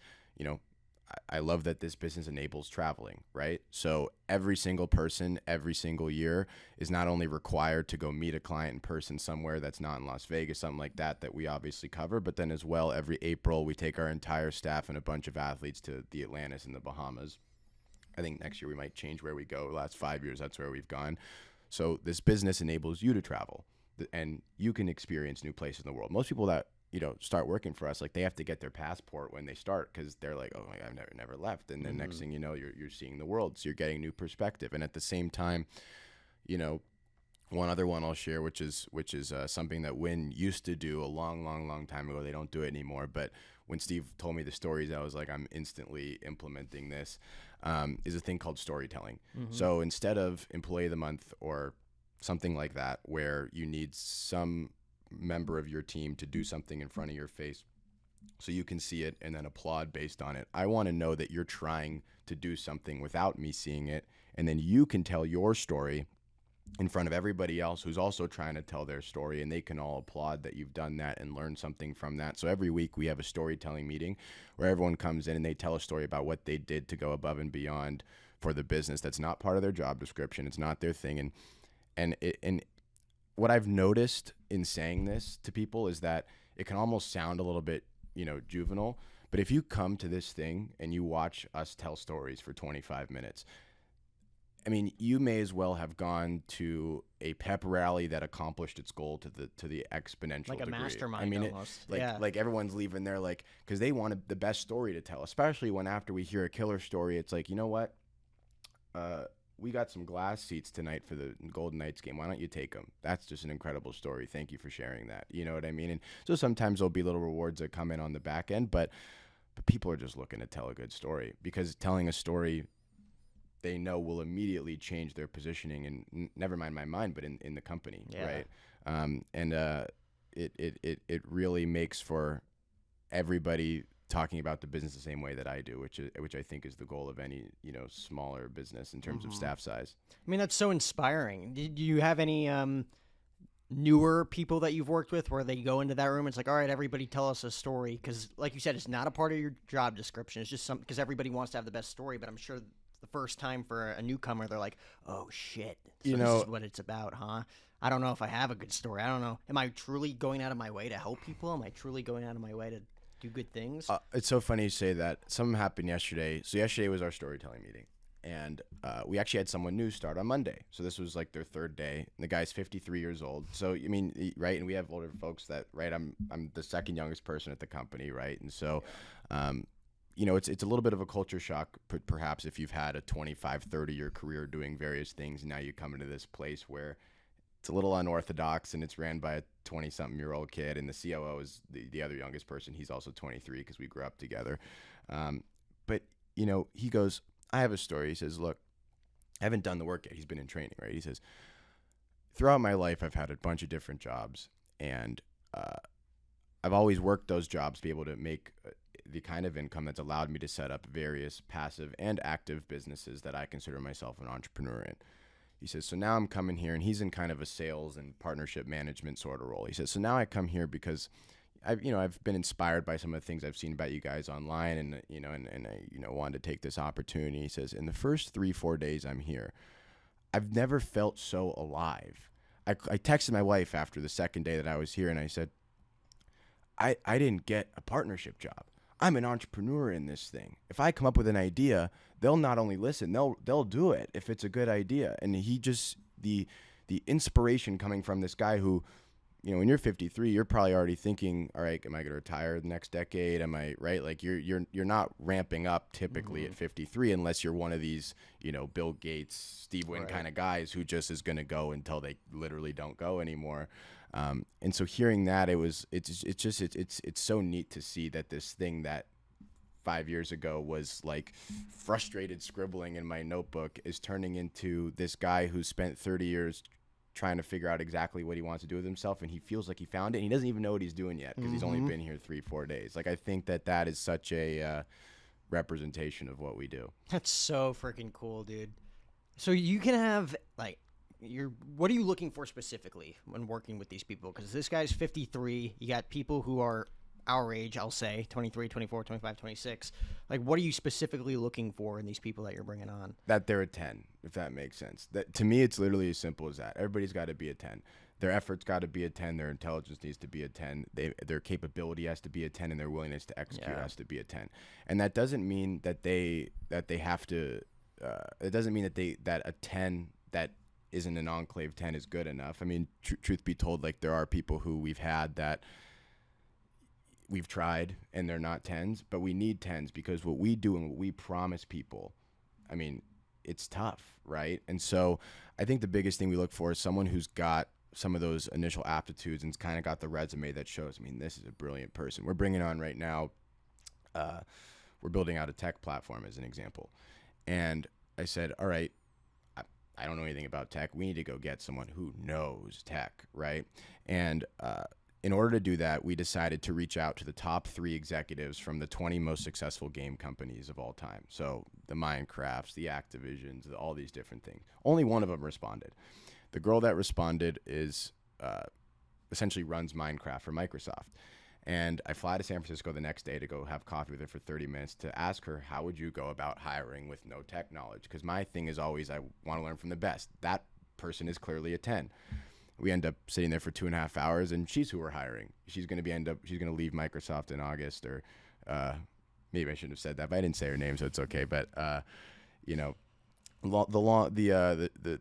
I love that this business enables traveling, right? So every single person, every single year is not only required to go meet a client in person somewhere that's not in Las Vegas, something like that we obviously cover, but then as well, every April, we take our entire staff and a bunch of athletes to the Atlantis and the Bahamas. I think next year we might change where we go. The last 5 years, that's where we've gone. So this business enables you to travel, and you can experience new places in the world. Most people that start working for us, like, they have to get their passport when they start, because they're like, oh my God, I've never left. And then next thing you know, you're seeing the world. So you're getting new perspective. And at the same time, one other one I'll share, which is something that Wynn used to do a long time ago. They don't do it anymore. But when Steve told me the stories, I was like, I'm instantly implementing this, is a thing called storytelling. So instead of employee of the month or something like that, where you need some member of your team to do something in front of your face so you can see it and then applaud based on it, I want to know that you're trying to do something without me seeing it, and then you can tell your story in front of everybody else who's also trying to tell their story, and they can all applaud that you've done that and learn something from that. So every week we have a storytelling meeting where everyone comes in and they tell a story about what they did to go above and beyond for the business. That's not part of their job description. It's not their thing. And what I've noticed in saying this to people is that it can almost sound a little bit, juvenile, but if you come to this thing and you watch us tell stories for 25 minutes, you may as well have gone to a pep rally that accomplished its goal to the exponential like a degree. mastermind almost. Like everyone's leaving there because they wanted the best story to tell, especially when after we hear a killer story, it's like, you know what? We got some glass seats tonight for the Golden Knights game. Why don't you take them? That's just an incredible story. Thank you for sharing that. You know what I mean? And so sometimes there'll be little rewards that come in on the back end, but people are just looking to tell a good story, because telling a story they know will immediately change their positioning, and never mind my mind, but in the company, right? It really makes for everybody talking about the business the same way that I do, which I think is the goal of any smaller business in terms of staff size. That's so inspiring. Did you have any newer people that you've worked with where they go into that room and it's like, all right, everybody tell us a story? Because like you said, it's not a part of your job description. It's just because everybody wants to have the best story, but I'm sure the first time for a newcomer, they're like, oh shit, so this is what it's about, huh? I don't know if I have a good story. I don't know. Am I truly going out of my way to help people? Am I truly going out of my way to do good things? It's so funny you say that. Something happened yesterday. So yesterday was our storytelling meeting, and we actually had someone new start on Monday. So this was like their third day. And the guy's 53 years old. So right, and we have older folks that, right, I'm the second youngest person at the company, right? And so it's a little bit of a culture shock, perhaps, if you've had a 25, 30-year career doing various things, and now you come into this place where It's a little unorthodox, and it's ran by a 20-something-year-old kid, and the COO is the other youngest person. He's also 23 because we grew up together. But, he goes, I have a story. He says, look, I haven't done the work yet. He's been in training, right? He says, throughout my life, I've had a bunch of different jobs, and I've always worked those jobs to be able to make the kind of income that's allowed me to set up various passive and active businesses that I consider myself an entrepreneur in. He says, so now I'm coming here, and he's in kind of a sales and partnership management sort of role. He says, so now I come here because I've been inspired by some of the things I've seen about you guys online, and I wanted to take this opportunity. He says, in the first 3-4 days I'm here, I've never felt so alive. I texted my wife after the second day that I was here, and I said, I didn't get a partnership job. I'm an entrepreneur in this thing. If I come up with an idea, they'll not only listen, they'll do it if it's a good idea. And he just, the inspiration coming from this guy who, when you're 53, you're probably already thinking, all right, am I going to retire the next decade? Am I right? Like you're not ramping up typically at 53 unless you're one of these, Bill Gates, Steve Wynn kind of guys who just is going to go until they literally don't go anymore. And so hearing that, it's so neat to see that this thing that 5 years ago was like frustrated scribbling in my notebook is turning into this guy who spent 30 years trying to figure out exactly what he wants to do with himself, and he feels like he found it, and he doesn't even know what he's doing yet because he's only been here 3-4 days. Like, I think that is such a representation of what we do. That's so freaking cool, dude. So you can have what are you looking for specifically when working with these people? Because this guy's 53. You got people who are our age, I'll say, 23, 24, 25, 26. Like, what are you specifically looking for in these people that you're bringing on? That they're a 10, if that makes sense. That, to me, it's literally as simple as that. Everybody's got to be a 10. Their effort's got to be a 10. Their intelligence needs to be a 10. Their capability has to be a 10, and their willingness to execute has to be a 10. And that doesn't mean that they have to. It doesn't mean that a 10 that isn't an Enclave 10 is good enough. I mean, truth be told, like, there are people who we've had that we've tried and they're not 10s, but we need 10s because what we do and what we promise people, I mean, it's tough, right? And so I think the biggest thing we look for is someone who's got some of those initial aptitudes and's kind of got the resume that shows, I mean, this is a brilliant person. We're bringing on right now, we're building out a tech platform as an example. And I said, all right, I don't know anything about tech. We need to go get someone who knows tech, right? And in order to do that, we decided to reach out to the top 3 executives from the 20 most successful game companies of all time. So the Minecrafts, the Activisions, all these different things. Only one of them responded. The girl that responded is essentially runs Minecraft for Microsoft. And I fly to San Francisco the next day to go have coffee with her for 30 minutes to ask her, how would you go about hiring with no tech knowledge? Because my thing is always, I want to learn from the best. That person is clearly a 10. We end up sitting there for 2.5 hours, and she's who we're hiring. She's going to leave Microsoft in August, or maybe I shouldn't have said that, but I didn't say her name, so it's okay. But the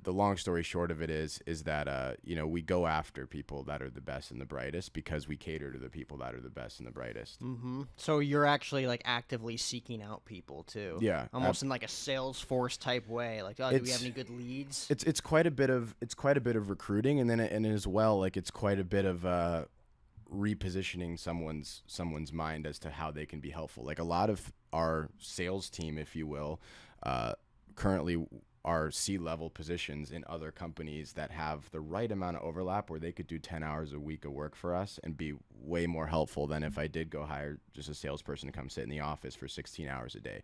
long story short of it is that we go after people that are the best and the brightest because we cater to the people that are the best and the brightest. Mm-hmm. So you're actually like actively seeking out people too. Yeah, almost in like a Salesforce type way. Like, do we have any good leads? It's quite a bit of recruiting, and then as well, like, it's quite a bit of repositioning someone's mind as to how they can be helpful. Like, a lot of our sales team, if you will, currently are C-level positions in other companies that have the right amount of overlap where they could do 10 hours a week of work for us and be way more helpful than if I did go hire just a salesperson to come sit in the office for 16 hours a day.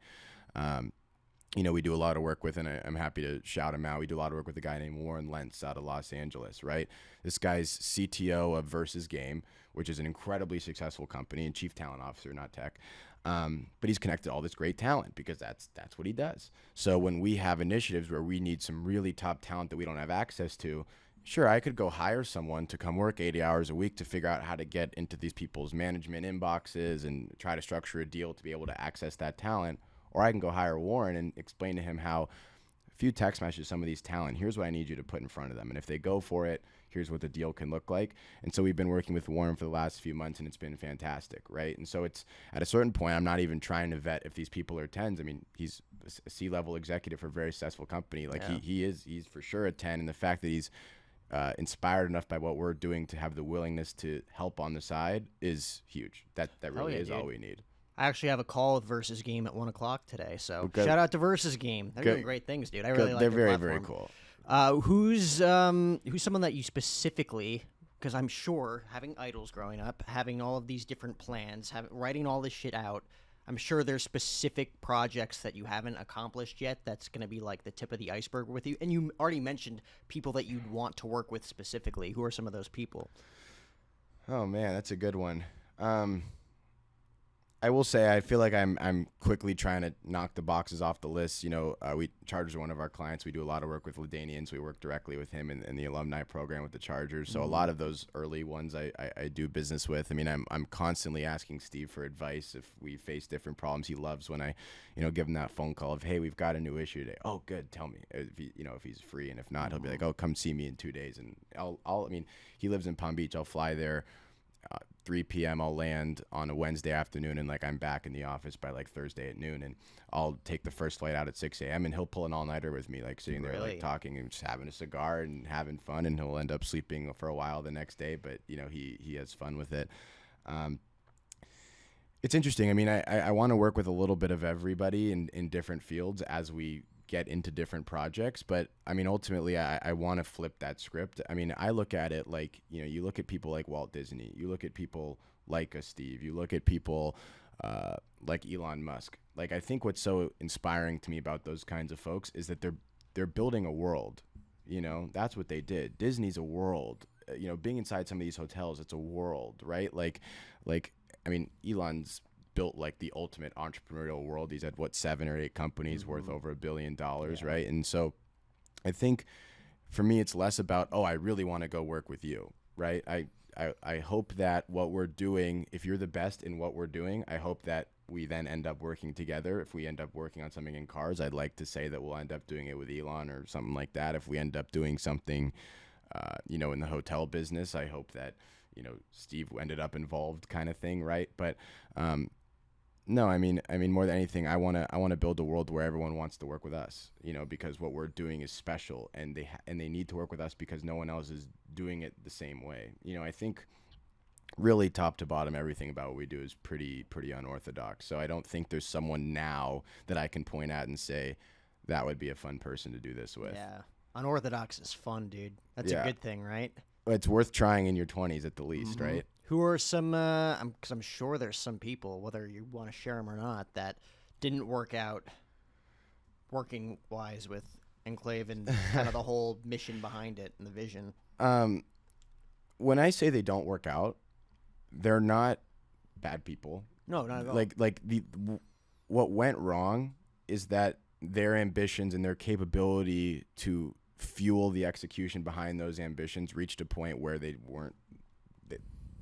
We do a lot of work with, and I'm happy to shout him out, we do a lot of work with a guy named Warren Lentz out of Los Angeles, right? This guy's CTO of Versus Game, which is an incredibly successful company, and chief talent officer, not tech. But he's connected all this great talent because that's what he does. So when we have initiatives where we need some really top talent that we don't have access to, sure, I could go hire someone to come work 80 hours a week to figure out how to get into these people's management inboxes and try to structure a deal to be able to access that talent. Or I can go hire Warren and explain to him how a few text messages, some of these talent, here's what I need you to put in front of them. And if they go for it, here's what the deal can look like. And so we've been working with Warren for the last few months, and it's been fantastic, right? And so it's at a certain point, I'm not even trying to vet if these people are 10s. I mean, he's a C-level executive for a very successful company. Like, he's for sure a 10. And the fact that he's inspired enough by what we're doing to have the willingness to help on the side is huge. That really is all we need. I actually have a call with Versus Game at 1:00 today, so Good. shout out to Versus Game. They're doing great things, dude. I really like They're their very platform. very cool. Who's someone that you specifically? Because I'm sure having idols growing up, having all of these different plans, writing all this shit out, I'm sure there's specific projects that you haven't accomplished yet that's going to be like the tip of the iceberg with you. And you already mentioned people that you'd want to work with specifically. Who are some of those people? Oh man, that's a good one. I will say I feel like I'm quickly trying to knock the boxes off the list. You know, Chargers are one of our clients. We do a lot of work with LaDainian, so we work directly with him in the alumni program with the Chargers. So a lot of those early ones I do business with. I mean, I'm constantly asking Steve for advice if we face different problems. He loves when I, give him that phone call of, hey, we've got a new issue today. Oh, good, tell me if he's free, and if not, he'll be like, oh, come see me in 2 days, and I mean, he lives in Palm Beach. I'll fly there. 3 p.m. I'll land on a Wednesday afternoon, and I'm back in the office by Thursday at noon, and I'll take the first flight out at 6 a.m. and he'll pull an all-nighter with me, sitting there talking and just having a cigar and having fun, and he'll end up sleeping for a while the next day, but he has fun with it. It's interesting. I mean, I want to work with a little bit of everybody in different fields as we get into different projects, but I mean, ultimately I want to flip that script. I mean, I look at it you look at people like Walt Disney, you look at people like a Steve, you look at people like Elon Musk. I think what's so inspiring to me about those kinds of folks is that they're building a world. That's what they did. Disney's a world. Being inside some of these hotels, it's a world, right? I mean, Elon's built the ultimate entrepreneurial world. He's had 7 or 8 companies worth over $1 billion, right? And so I think for me it's less about, oh, I really want to go work with you, right? I hope that what we're doing, if you're the best in what we're doing, I hope that we then end up working together. If we end up working on something in cars, I'd like to say that we'll end up doing it with Elon or something like that. If we end up doing something in the hotel business, I hope that Steve ended up involved, kind of thing, right? But no, I mean, more than anything, I want to build a world where everyone wants to work with us, because what we're doing is special, and they need to work with us because no one else is doing it the same way. I think really top to bottom, everything about what we do is pretty unorthodox. So I don't think there's someone now that I can point at and say that would be a fun person to do this with. Yeah, unorthodox is fun, dude. That's a good thing, right? It's worth trying in your 20s at the least, right? Who are some, because I'm sure there's some people, whether you want to share them or not, that didn't work out working-wise with Enclave and kind of the whole mission behind it and the vision? When I say they don't work out, they're not bad people. No, not at all. What went wrong is that their ambitions and their capability to fuel the execution behind those ambitions reached a point where they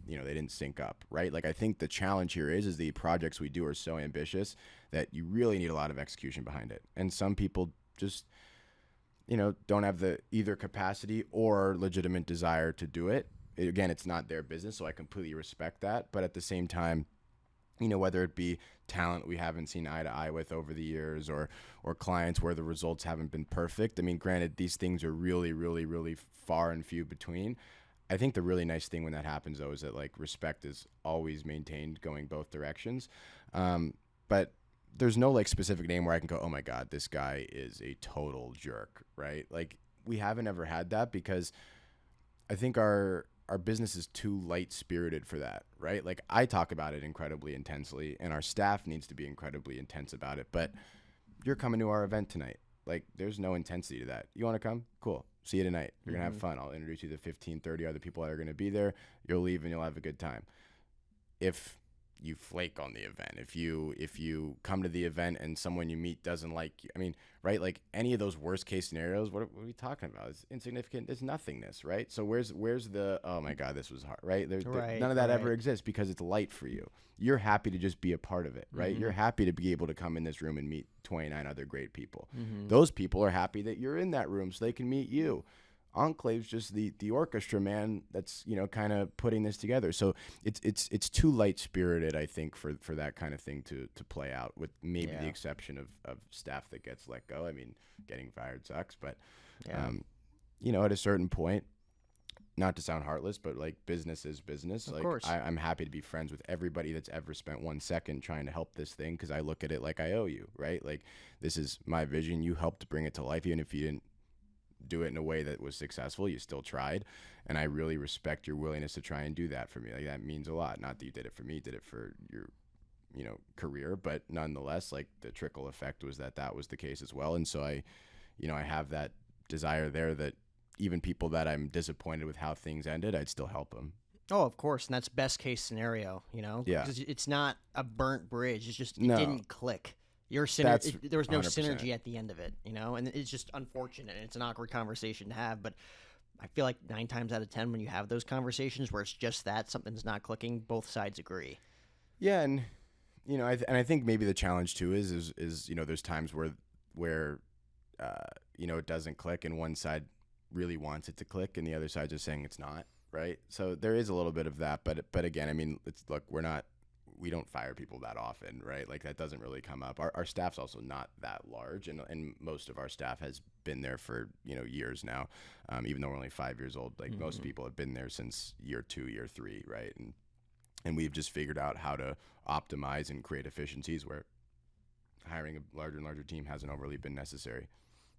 didn't sync up, right? I think the challenge here is the projects we do are so ambitious that you really need a lot of execution behind it. And some people just, don't have the either capacity or legitimate desire to do it. Again, it's not their business, so I completely respect that. But at the same time, whether it be talent we haven't seen eye to eye with over the years or clients where the results haven't been perfect. I mean, granted, these things are really, really, really far and few between. I think the really nice thing when that happens, though, is that respect is always maintained going both directions. But there's no specific name where I can go, oh my God, this guy is a total jerk, right? We haven't ever had that because I think our business is too light-spirited for that, right? I talk about it incredibly intensely, and our staff needs to be incredibly intense about it. But you're coming to our event tonight. There's no intensity to that. You want to come? Cool. See you tonight. You're going to have fun. I'll introduce you to 15, 30 other people that are going to be there. You'll leave and you'll have a good time. If you flake on the event, if you come to the event and someone you meet doesn't like you, I mean, right? Any of those worst case scenarios, what are we talking about? It's insignificant. It's nothingness, right? So where's the, oh my God, this was hard, right? None of that ever exists because it's light for you. You're happy to just be a part of it, right? You're happy to be able to come in this room and meet 29 other great people. Those people are happy that you're in that room so they can meet you. Enclave's just the orchestra man that's kind of putting this together. So it's too light spirited, I think, for that kind of thing to play out, with maybe the exception of staff that gets let go. I mean, getting fired sucks, but at a certain point, not to sound heartless, but like business is business. Of Like course. I'm happy to be friends with everybody that's ever spent 1 second trying to help this thing, because I look at it like I owe you, right? Like this is my vision. You helped bring it to life, even if you didn't do it in a way that was successful. You still tried, and I really respect your willingness to try and do that for me. Like that means a lot. Not that you did it for me, you did it for your career, but nonetheless, like the trickle effect was that was the case as well. And so I have that desire there that even people that I'm disappointed with how things ended, I'd still help them. Oh, of course, and that's best case scenario, Yeah. because it's not a burnt bridge. It's just it No. didn't click. There was no 100%. synergy at the end of it, and it's just unfortunate. And it's an awkward conversation to have, but I feel like 9 times out of 10, when you have those conversations where it's just that something's not clicking, both sides agree. Yeah, and I think maybe the challenge too is there's times where it doesn't click, and one side really wants it to click, and the other side just saying it's not, right? So there is a little bit of that, but again, I mean, we don't fire people that often, right? Like that doesn't really come up. Our staff's also not that large, and most of our staff has been there for years now, even though we're only 5 years old. Like most people have been there since year 2, year 3, right? And we've just figured out how to optimize and create efficiencies where hiring a larger and larger team hasn't overly been necessary.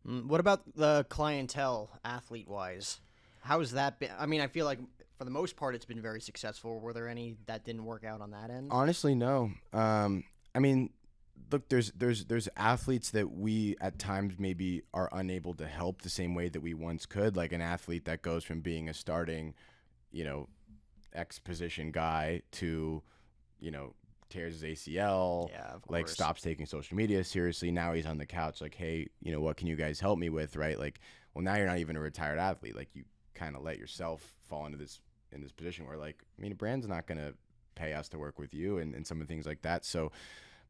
What about the clientele, athlete-wise? How's that been? I mean, I feel like for the most part, it's been very successful. Were there any that didn't work out on that end? Honestly, no. I mean, look, there's athletes that we at times maybe are unable to help the same way that we once could. Like an athlete that goes from being a starting, X position guy to, tears his ACL, Yeah, of like course. stops taking social media seriously. Now he's on the couch like, hey, what can you guys help me with, right? Like, well, now you're not even a retired athlete. Like you kind of let yourself fall into this position where, like, I mean, a brand's not going to pay us to work with you and some of the things like that. So,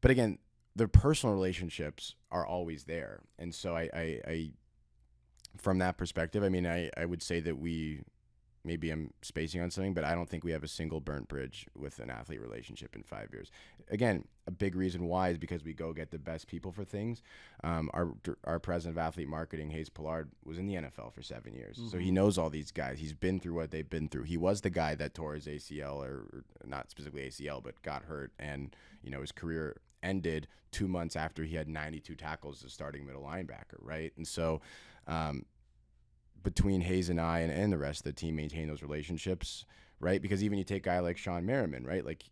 but again, the personal relationships are always there. And so I from that perspective, I mean, I would say that maybe I'm spacing on something, but I don't think we have a single burnt bridge with an athlete relationship in 5 years. Again, a big reason why is because we go get the best people for things. Our president of athlete marketing, Hayes Pillard, was in the NFL for 7 years. So he knows all these guys. He's been through what they've been through. He was the guy that tore his ACL, or not specifically ACL, but got hurt. And, his career ended 2 months after he had 92 tackles as starting middle linebacker, right? And so, between Hayes and I and the rest of the team maintain those relationships, right? Because even you take a guy like Sean Merriman, right? Like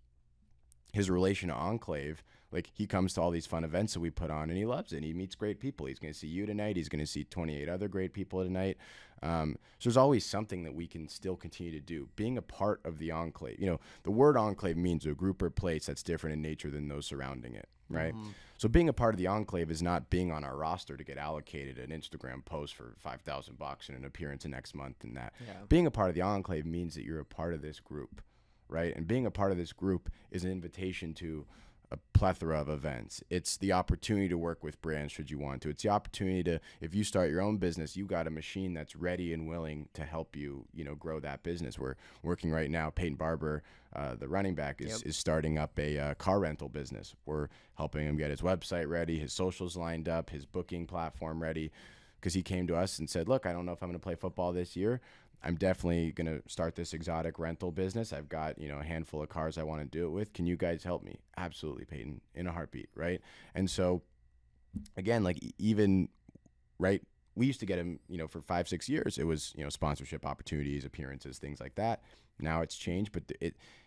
his relation to Enclave, like he comes to all these fun events that we put on and he loves it. And he meets great people. He's going to see you tonight. He's going to see 28 other great people tonight. So there's always something that we can still continue to do. Being a part of the Enclave, the word Enclave means a group or place that's different in nature than those surrounding it, right? So being a part of the Enclave is not being on our roster to get allocated an Instagram post for $5,000 and an appearance next month and that. Yeah. Being a part of the Enclave means that you're a part of this group, right? And being a part of this group is an invitation to a plethora of events. It's the opportunity to work with brands should you want to. It's the opportunity to, if you start your own business, you got a machine that's ready and willing to help you, grow that business. We're working right now. Peyton Barber, the running back, is starting up a car rental business. We're helping him get his website ready, his socials lined up, his booking platform ready, because he came to us and said, look, I don't know if I'm going to play football this year. I'm definitely going to start this exotic rental business. I've got, a handful of cars I want to do it with. Can you guys help me? Absolutely, Peyton, in a heartbeat, right? And so, again, like even, right, we used to get him, for 5-6 years. It was, sponsorship opportunities, appearances, things like that. Now it's changed, but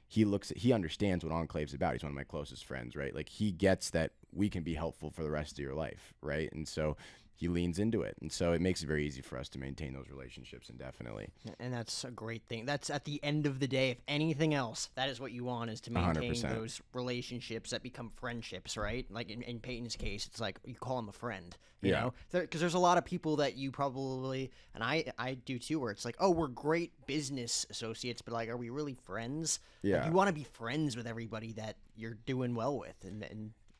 he understands what Enclave's about. He's one of my closest friends, right? Like he gets that we can be helpful for the rest of your life, right? And so he leans into it. And so it makes it very easy for us to maintain those relationships indefinitely. And that's a great thing. That's at the end of the day, if anything else, that is what you want, is to maintain 100%. those relationships that become friendships, right? Like in Peyton's case, it's like you call him a friend, you know? Because there's a lot of people that you probably, and I do too, where it's like, oh, we're great business associates, but like, are we really friends? Yeah. Like, you want to be friends with everybody that you're doing well with.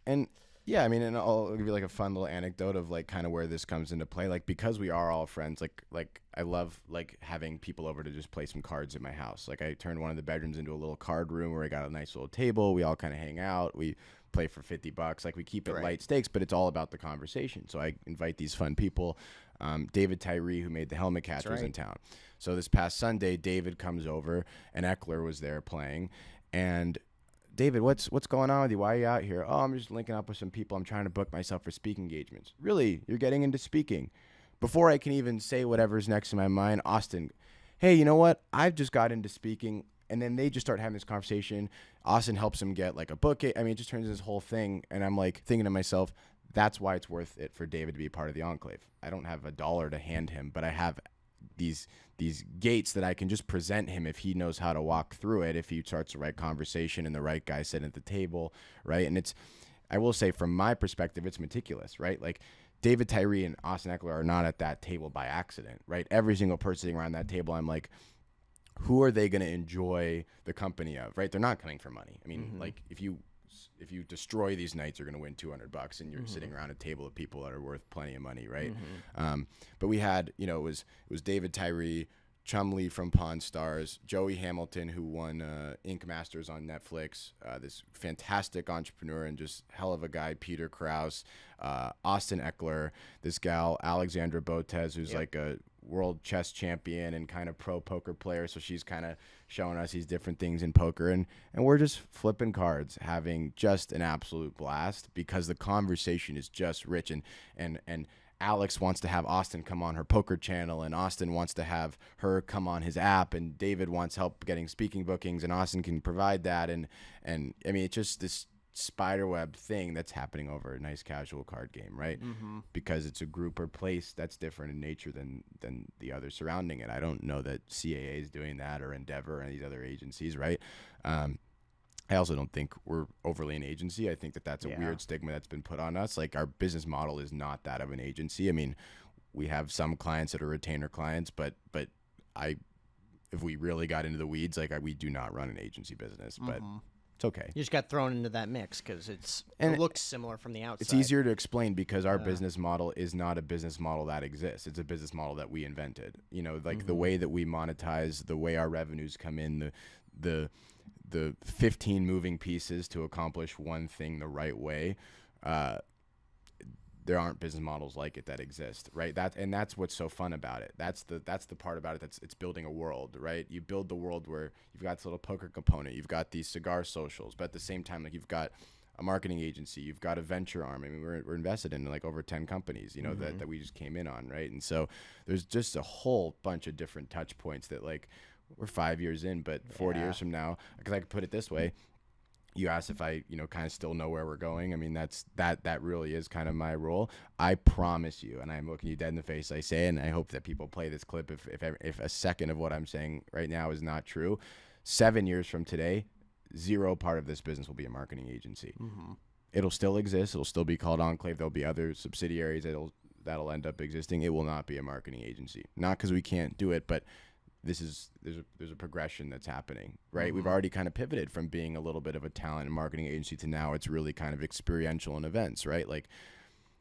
And Yeah, I mean, and I'll give you like a fun little anecdote of like kind of where this comes into play. Like because we are all friends, like I love like having people over to just play some cards at my house. Like I turned one of the bedrooms into a little card room where I got a nice little table. We all kind of hang out. We play for $50. Like we keep it light stakes, but it's all about the conversation. So I invite these fun people. David Tyree, who made the helmet catch, was in town. So this past Sunday, David comes over and Eckler was there playing, and David, what's going on with you? Why are you out here? Oh, I'm just linking up with some people. I'm trying to book myself for speaking engagements. Really? You're getting into speaking? Before I can even say whatever's next in my mind, Austin, hey, you know what? I've just got into speaking. And then they just start having this conversation. Austin helps him get like a book. I mean, it just turns into this whole thing. And I'm like thinking to myself, that's why it's worth it for David to be part of the Enclave. I don't have $1 to hand him, but I have these gates that I can just present him if he knows how to walk through it, if he starts the right conversation and the right guy sitting at the table, right? And it's, I will say from my perspective, it's meticulous, right? Like David Tyree and Austin Eckler are not at that table by accident, right? Every single person sitting around that table, I'm like, who are they going to enjoy the company of, right? They're not coming for money. I mean, like if you destroy these nights, you're going to win $200 and you're sitting around a table of people that are worth plenty of money, right? But we had, you know, it was David Tyree, Chumley from Pawn Stars, Joey Hamilton, who won Ink Masters on Netflix, this fantastic entrepreneur and just hell of a guy, Peter Krause, Austin Eckler, this gal, Alexandra Botez, who's like a world chess champion and kind of pro poker player. So she's kind of showing us these different things in poker. And we're just flipping cards, having just an absolute blast because the conversation is just rich. And Alex wants to have Austin come on her poker channel, and Austin wants to have her come on his app, and David wants help getting speaking bookings, and Austin can provide that. And I mean, it's just this spiderweb thing that's happening over a nice casual card game, right? Because it's a group or place that's different in nature than the other surrounding it. I don't know that CAA is doing that or Endeavor and these other agencies, right? I also don't think we're overly an agency. I think that that's a weird stigma that's been put on us. Like our business model is not that of an agency. I mean, we have some clients that are retainer clients, but if we really got into the weeds, like we do not run an agency business, but it's okay. You just got thrown into that mix because it looks similar from the outside. It's easier to explain because our business model is not a business model that exists. It's a business model that we invented. You know, like the way that we monetize, the way our revenues come in, the 15 moving pieces to accomplish one thing the right way. There aren't business models like it that exist, right? That's what's so fun about it. That's the part about it it's building a world, right? You build the world where you've got this little poker component, you've got these cigar socials, but at the same time, like you've got a marketing agency, you've got a venture arm. I mean, we're invested in like over 10 companies, you know, that we just came in on, right? And so there's just a whole bunch of different touch points that like we're 5 years in, but 40 years from now, because I could put it this way. You asked if I, you know, kind of still know where we're going. I mean, that really is kind of my role. I promise you, and I'm looking you dead in the face. I say, and I hope that people play this clip. If a second of what I'm saying right now is not true, 7 years from today, zero part of this business will be a marketing agency. It'll still exist. It'll still be called Enclave. There'll be other subsidiaries that'll end up existing. It will not be a marketing agency. Not because we can't do it, but there's a progression that's happening, right? We've already kind of pivoted from being a little bit of a talent and marketing agency to now it's really kind of experiential and events, right? Like,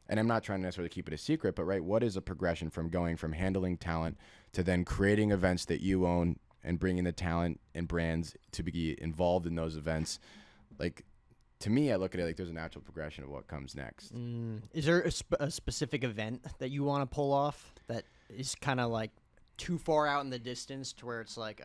and I'm not trying to necessarily keep it a secret, but right, what is a progression from going from handling talent to then creating events that you own and bringing the talent and brands to be involved in those events? Like, to me, I look at it like there's a natural progression of what comes next. Is there a specific event that you want to pull off that is kind of like too far out in the distance to where it's like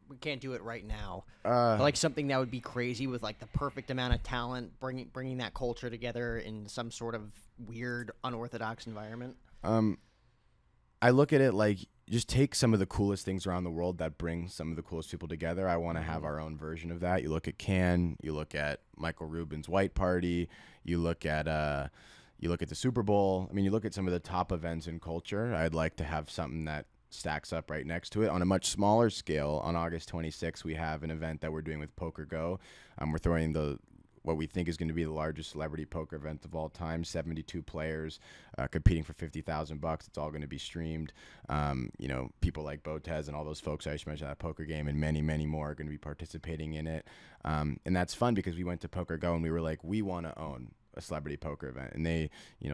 we can't do it right now? Like something that would be crazy with like the perfect amount of talent, bringing that culture together in some sort of weird, unorthodox environment. I look at it like just take some of the coolest things around the world that bring some of the coolest people together. I want to have our own version of that. You look at Cannes, you look at Michael Rubin's White Party, you look at the Super Bowl. I mean, you look at some of the top events in culture. I'd like to have something that stacks up right next to it. On a much smaller scale, on August 26th, we have an event that we're doing with Poker Go. We're throwing what we think is going to be the largest celebrity poker event of all time. 72 players competing for $50,000. It's all going to be streamed. You know, people like Botez and all those folks I just mentioned at Poker Game, and many, many more are going to be participating in it. And that's fun because we went to Poker Go and we were like, we want to own a celebrity poker event, and they,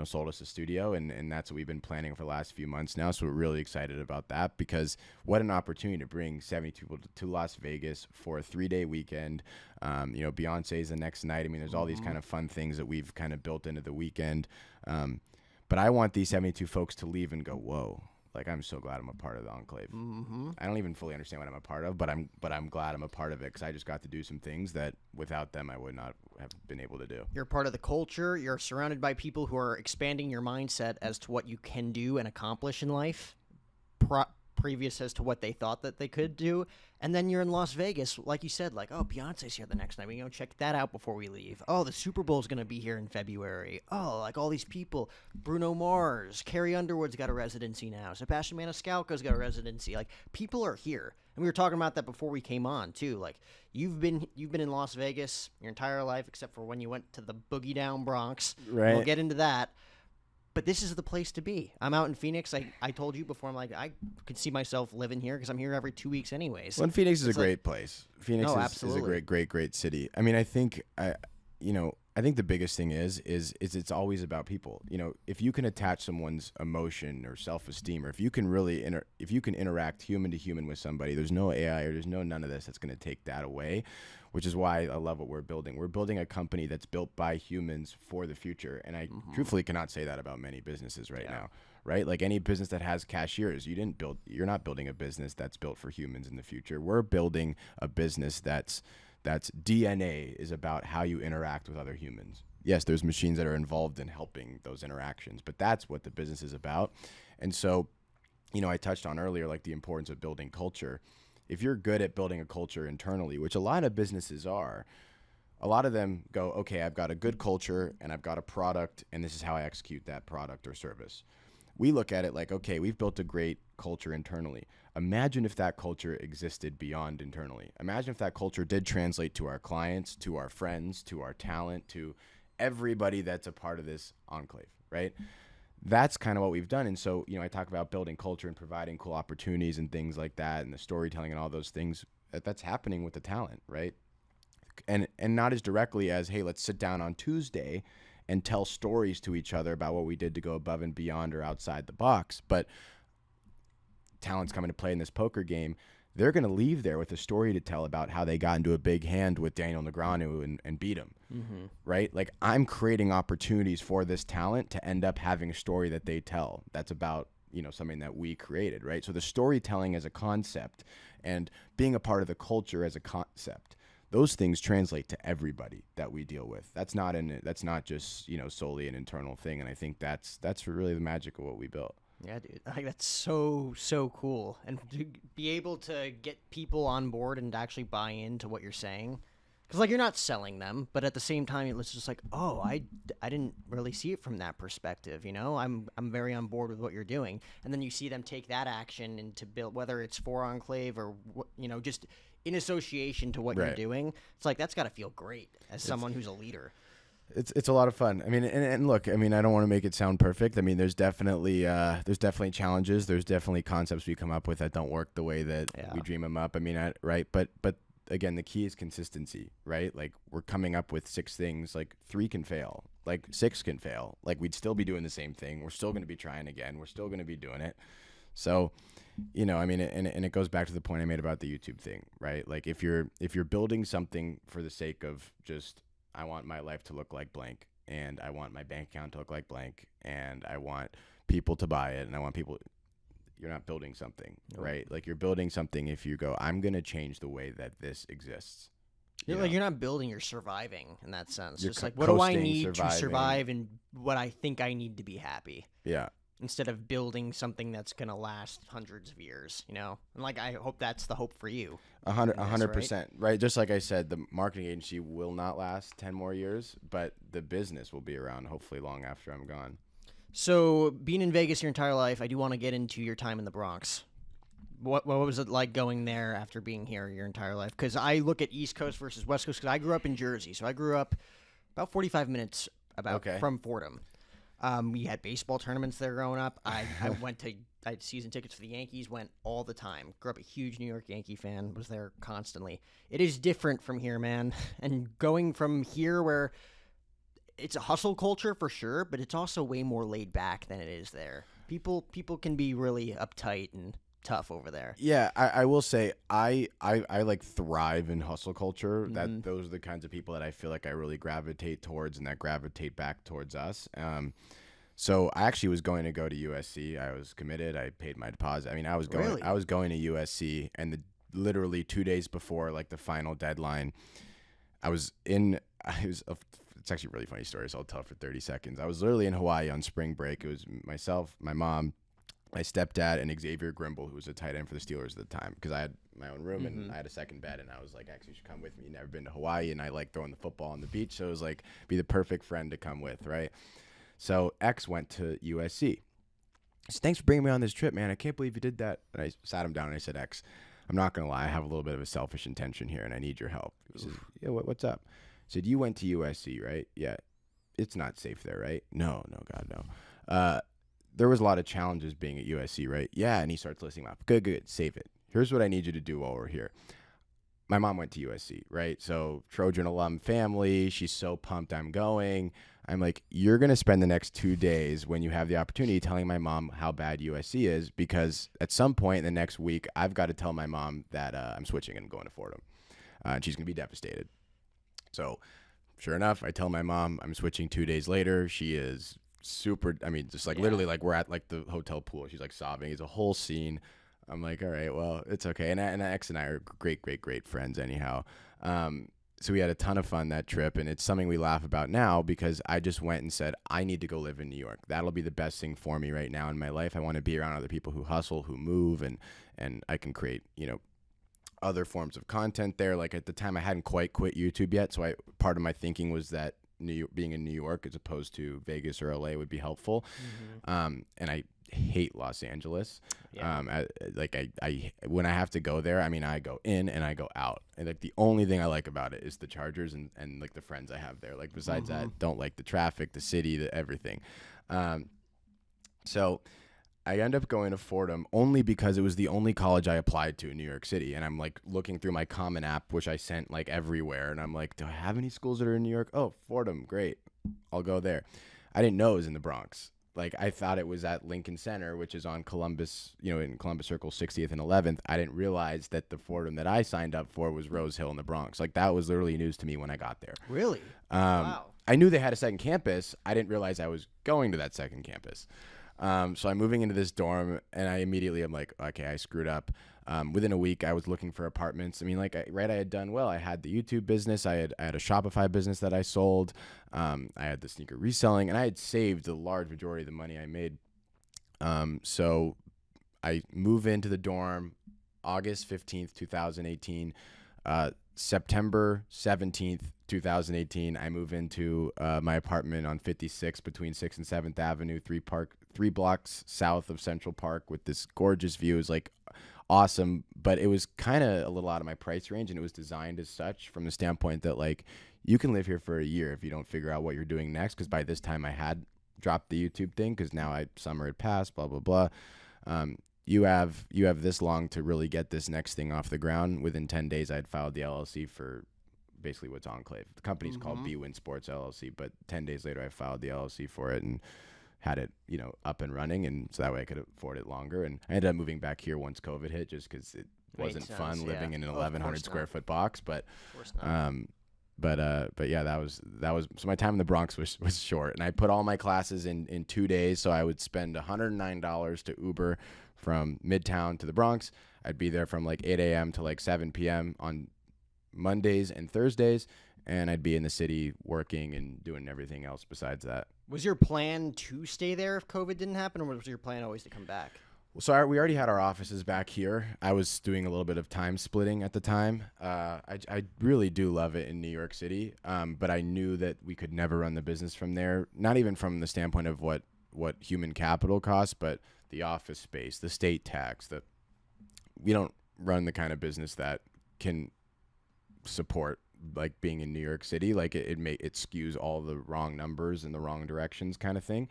sold us a studio, and that's what we've been planning for the last few months now. So we're really excited about that, because what an opportunity to bring 72 people to Las Vegas for a 3-day weekend. Beyonce's the next night. I mean, there's all these kind of fun things that we've kind of built into the weekend. But I want these 72 folks to leave and go, whoa. Like, I'm so glad I'm a part of the Enclave. I don't even fully understand what I'm a part of, but I'm glad I'm a part of it, because I just got to do some things that without them I would not have been able to do. You're part of the culture. You're surrounded by people who are expanding your mindset as to what you can do and accomplish in life, previous as to what they thought that they could do. And then you're in Las Vegas, like you said, like, oh, Beyonce's here the next night. We go check that out before we leave. Oh, the Super Bowl's going to be here in February. Oh, like all these people. Bruno Mars, Carrie Underwood's got a residency now. Sebastian Maniscalco's got a residency. Like, people are here. And we were talking about that before we came on, too. Like, you've been in Las Vegas your entire life, except for when you went to the Boogie Down Bronx. Right. We'll get into that. But this is the place to be. I'm out in Phoenix. I told you before, I'm like, I could see myself living here because I'm here every 2 weeks anyways. Well, and Phoenix is a great place. Phoenix is a great city. I mean, I think, I think the biggest thing is it's always about people. If you can attach someone's emotion or self-esteem, or if you can really interact human to human with somebody, there's no AI or there's none of this that's going to take that away, which is why I love what we're building. We're building a company that's built by humans for the future, and I truthfully cannot say that about many businesses right now. Right? Like any business that has cashiers, you're not building a business that's built for humans in the future. We're building a business that's DNA is about how you interact with other humans. Yes, there's machines that are involved in helping those interactions, but that's what the business is about. And so, I touched on earlier, like the importance of building culture. If you're good at building a culture internally, which a lot of businesses are, a lot of them go, okay, I've got a good culture and I've got a product, and this is how I execute that product or service. We look at it like, okay, we've built a great culture internally. Imagine if that culture existed beyond internally. Imagine if that culture did translate to our clients, to our friends, to our talent, to everybody that's a part of this Enclave, right? That's kind of what we've done. And so, I talk about building culture and providing cool opportunities and things like that, and the storytelling and all those things. That's happening with the talent, right? And not as directly as, hey, let's sit down on Tuesday and tell stories to each other about what we did to go above and beyond or outside the box. But talent's coming to play in this poker game. They're going to leave there with a story to tell about how they got into a big hand with Daniel Negreanu and beat him, right? Like, I'm creating opportunities for this talent to end up having a story that they tell that's about, something that we created, right? So the storytelling as a concept and being a part of the culture as a concept, those things translate to everybody that we deal with. That's not just, solely an internal thing. And I think that's really the magic of what we built. Yeah, dude. I think that's so cool. And to be able to get people on board and to actually buy into what you're saying. Because, like, you're not selling them, but at the same time, it's just like, oh, I didn't really see it from that perspective, I'm very on board with what you're doing. And then you see them take that action and to build, whether it's for Enclave or, just in association to what you're doing. It's like, that's got to feel great as someone who's a leader. It's a lot of fun. I mean, and look, I mean, I don't want to make it sound perfect. I mean, there's definitely challenges. There's definitely concepts we come up with that don't work the way that we dream them up. I mean, right. But again, the key is consistency, right? Like, we're coming up with 6 things, like 3 can fail, like 6 can fail. Like, we'd still be doing the same thing. We're still going to be trying again. We're still going to be doing it. So, I mean, and it goes back to the point I made about the YouTube thing, right? Like, if you're building something for the sake of just, I want my life to look like blank, and I want my bank account to look like blank, and I want people to buy it, and I want people, you're not building something, right? Like, you're building something if you go, I'm going to change the way that this exists. You're not building, you're surviving in that sense. Just like, what do I need to survive and what I think I need to be happy? Yeah. Instead of building something that's going to last hundreds of years, And like, I hope that's the hope for you. 100%, right? Just like I said, the marketing agency will not last 10 more years, but the business will be around hopefully long after I'm gone. So, being in Vegas your entire life, I do want to get into your time in the Bronx. What was it like going there after being here your entire life? Because I look at East Coast versus West Coast, because I grew up in Jersey. So I grew up about 45 minutes from Fordham. We had baseball tournaments there growing up. I had season tickets for the Yankees, went all the time. Grew up a huge New York Yankee fan, was there constantly. It is different from here, man. And going from here where it's a hustle culture for sure, but it's also way more laid back than it is there. People can be really uptight and tough over there. Yeah, I will say I like thrive in hustle culture. That those are the kinds of people that I feel like I really gravitate towards and that gravitate back towards us. So I actually was going to go to USC. I was committed. I paid my deposit. I mean, Really? I was going to USC, and literally 2 days before like the final deadline, I was in. I was. It's actually a really funny story, so I'll tell it for 30 seconds. I was literally in Hawaii on spring break. It was myself, my mom, my stepdad, and Xavier Grimble, who was a tight end for the Steelers at the time, because I had my own room and I had a second bed, and I was like, actually, you should come with me. Never been to Hawaii, and I like throwing the football on the beach, so it was like, be the perfect friend to come with, right? So X went to USC. He said, thanks for bringing me on this trip, man. I can't believe you did that. And I sat him down and I said, X, I'm not going to lie. I have a little bit of a selfish intention here, and I need your help. He says, yeah, what's up? I said, you went to USC, right? Yeah. It's not safe there, right? No, God, no. There was a lot of challenges being at USC, right? Yeah, and he starts listing them up. Good, save it. Here's what I need you to do while we're here. My mom went to USC, right? So Trojan alum family. She's so pumped I'm going. I'm like, you're going to spend the next 2 days when you have the opportunity telling my mom how bad USC is, because at some point in the next week, I've got to tell my mom that I'm switching and going to Fordham. And she's going to be devastated. So sure enough, I tell my mom I'm switching 2 days later. She is super, I mean, just like literally like we're at like the hotel pool. She's like sobbing. It's a whole scene. I'm like, all right, well, it's okay. And X and I are great friends anyhow. So we had a ton of fun that trip, and it's something we laugh about now because I just went and said, I need to go live in New York. That'll be the best thing for me right now in my life. I want to be around other people who hustle, who move, and I can create, other forms of content there. Like at the time I hadn't quite quit YouTube yet. So part of my thinking was that being in New York as opposed to Vegas or LA would be helpful. And I hate Los Angeles. Yeah. I when I have to go there, I mean, I go in and I go out. And like the only thing I like about it is the Chargers and like the friends I have there. Like besides that, don't like the traffic, the city, the everything. So I end up going to Fordham only because it was the only college I applied to in New York City. And I'm like looking through my Common App, which I sent like everywhere. And I'm like, do I have any schools that are in New York? Oh, Fordham. Great. I'll go there. I didn't know it was in the Bronx. Like I thought it was at Lincoln Center, which is on Columbus, in Columbus Circle 60th and 11th. I didn't realize that the Fordham that I signed up for was Rose Hill in the Bronx. Like that was literally news to me when I got there. Really? Wow. I knew they had a second campus. I didn't realize I was going to that second campus. So I'm moving into this dorm, and I immediately am like, okay, I screwed up. Within a week, I was looking for apartments. I mean, I had done well. I had the YouTube business. I had a Shopify business that I sold. I had the sneaker reselling, and I had saved a large majority of the money I made. So I move into the dorm August 15th, 2018. September 17th, 2018, I move into my apartment on 56 between 6th and 7th Avenue, 3 blocks south of Central Park with this gorgeous view. It was like awesome, but it was kind of a little out of my price range, and it was designed as such from the standpoint that like you can live here for a year if you don't figure out what you're doing next, because by this time I had dropped the YouTube thing because now summer had passed, blah, blah, blah. You have this long to really get this next thing off the ground. Within 10 days, I had filed the LLC for basically what's Enclave. The company's called Wynn Sports LLC, but 10 days later, I filed the LLC for it and had it, up and running, and so that way I could afford it longer. And I ended up moving back here once COVID hit, just because it wasn't fun living in an 1,100 square foot box. But but yeah, that was so my time in the Bronx was short, and I put all my classes in 2 days. So I would spend $109 to Uber from Midtown to the Bronx. I'd be there from like 8 a.m. to like 7 p.m. on Mondays and Thursdays, and I'd be in the city working and doing everything else besides that. Was your plan to stay there if COVID didn't happen, or was your plan always to come back? So we already had our offices back here. I was doing a little bit of time splitting at the time. I really do love it in New York City, but I knew that we could never run the business from there, not even from the standpoint of what human capital costs, but the office space, the state tax. We don't run the kind of business that can support like being in New York City. Like it skews all the wrong numbers in the wrong directions kind of thing.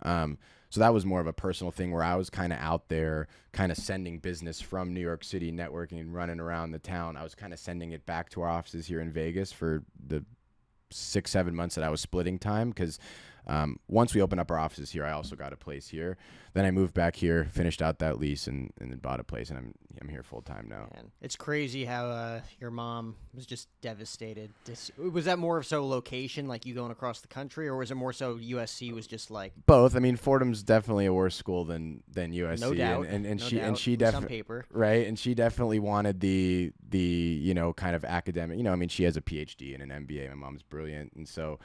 So that was more of a personal thing where I was kind of out there kind of sending business from New York City, networking and running around the town. I was kind of sending it back to our offices here in Vegas for the 6-7 months that I was splitting time because once we opened up our offices here, I also got a place here. Then I moved back here, finished out that lease, and then bought a place, and I'm here full time now. Man, it's crazy how your mom was just devastated. Was that more of so location, like you going across the country, or was it more so USC was just like Both? I mean, Fordham's definitely a worse school than USC, no doubt, and no she doubt, she with some definitely paper. right, and she definitely wanted the kind of academic. I mean, she has a PhD and an MBA. My mom's brilliant, and so.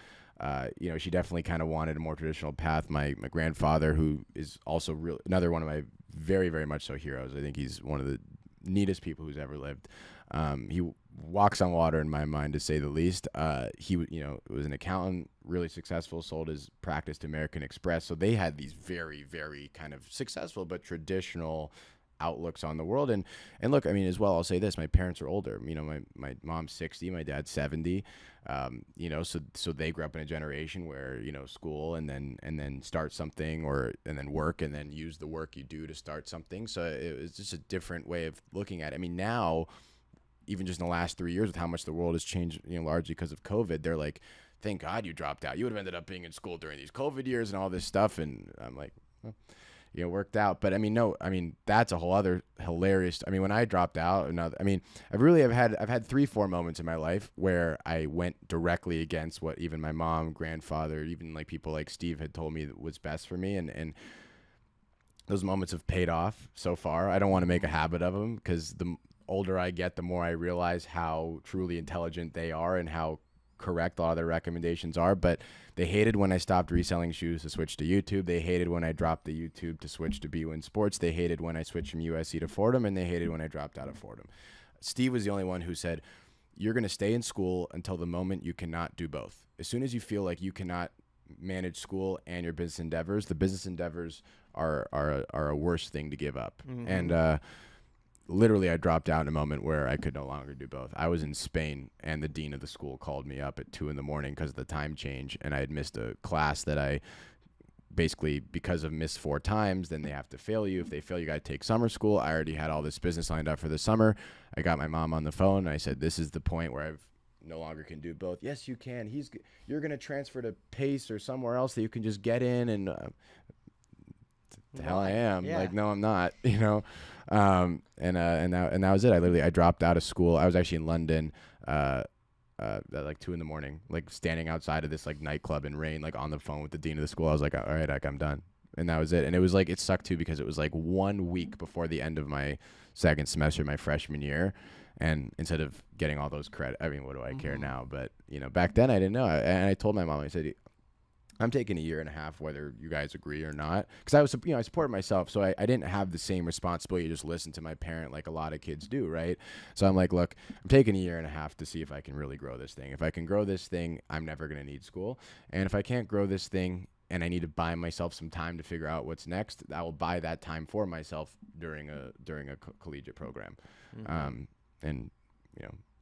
She definitely kind of wanted a more traditional path. My grandfather, who is also another one of my very, very much so heroes. I think he's one of the neatest people who's ever lived. He walks on water in my mind, to say the least. He was an accountant, really successful, sold his practice to American Express. So they had these very, very kind of successful but traditional outlooks on the world. And look, I mean, as well, I'll say this: my parents are older. My mom's 60, my dad's 70. So they grew up in a generation where school and then start something, and then work, and then use the work you do to start something. So it was just a different way of looking at it. I mean, now, even just in the last 3 years, with how much the world has changed, largely because of COVID, they're like, thank God you dropped out. You would have ended up being in school during these COVID years and all this stuff. And I'm like, well, worked out. But I mean, no, I mean, that's a whole other hilarious. I mean, when I dropped out, I've had 3-4 moments in my life where I went directly against what even my mom, grandfather, even like people like Steve had told me that was best for me. And those moments have paid off so far. I don't want to make a habit of them, because the older I get, the more I realize how truly intelligent they are and how correct a lot of their recommendations are. But they hated when I stopped reselling shoes to switch to YouTube. They hated when I dropped the YouTube to switch to Wynn Sports. They hated when I switched from USC to Fordham, and they hated when I dropped out of Fordham. Steve was the only one who said, you're going to stay in school until the moment you cannot do both. As soon as you feel like you cannot manage school and your business endeavors, the business endeavors are a worse thing to give up. Mm-hmm. And literally, I dropped out in a moment where I could no longer do both. I was in Spain, and the dean of the school called me up at 2 a.m. because of the time change, and I had missed a class that I basically, because of missed 4 times, then they have to fail you. If they fail, you got to take summer school. I already had all this business lined up for the summer. I got my mom on the phone, and I said, this is the point where I've no longer can do both. Yes, you can. You're going to transfer to Pace or somewhere else that you can just get in, and the hell I am. Yeah. Like, no, I'm not, and that was it. I dropped out of school. I was actually in London at like 2 a.m, like standing outside of this like nightclub in rain, like on the phone with the dean of the school. I was like, all right, like, I'm done. And that was it. And it was like, it sucked too, because it was like 1 week before the end of my second semester, my freshman year. And instead of getting all those credit, I mean, what do I care now? But, back then I didn't know. And I told my mom, I said, I'm taking 1.5 years, whether you guys agree or not. Because I was, I supported myself, so I didn't have the same responsibility to just listen to my parent like a lot of kids do, right? So I'm like, look, I'm taking 1.5 years to see if I can really grow this thing. If I can grow this thing, I'm never going to need school. And if I can't grow this thing and I need to buy myself some time to figure out what's next, I will buy that time for myself during a collegiate program. And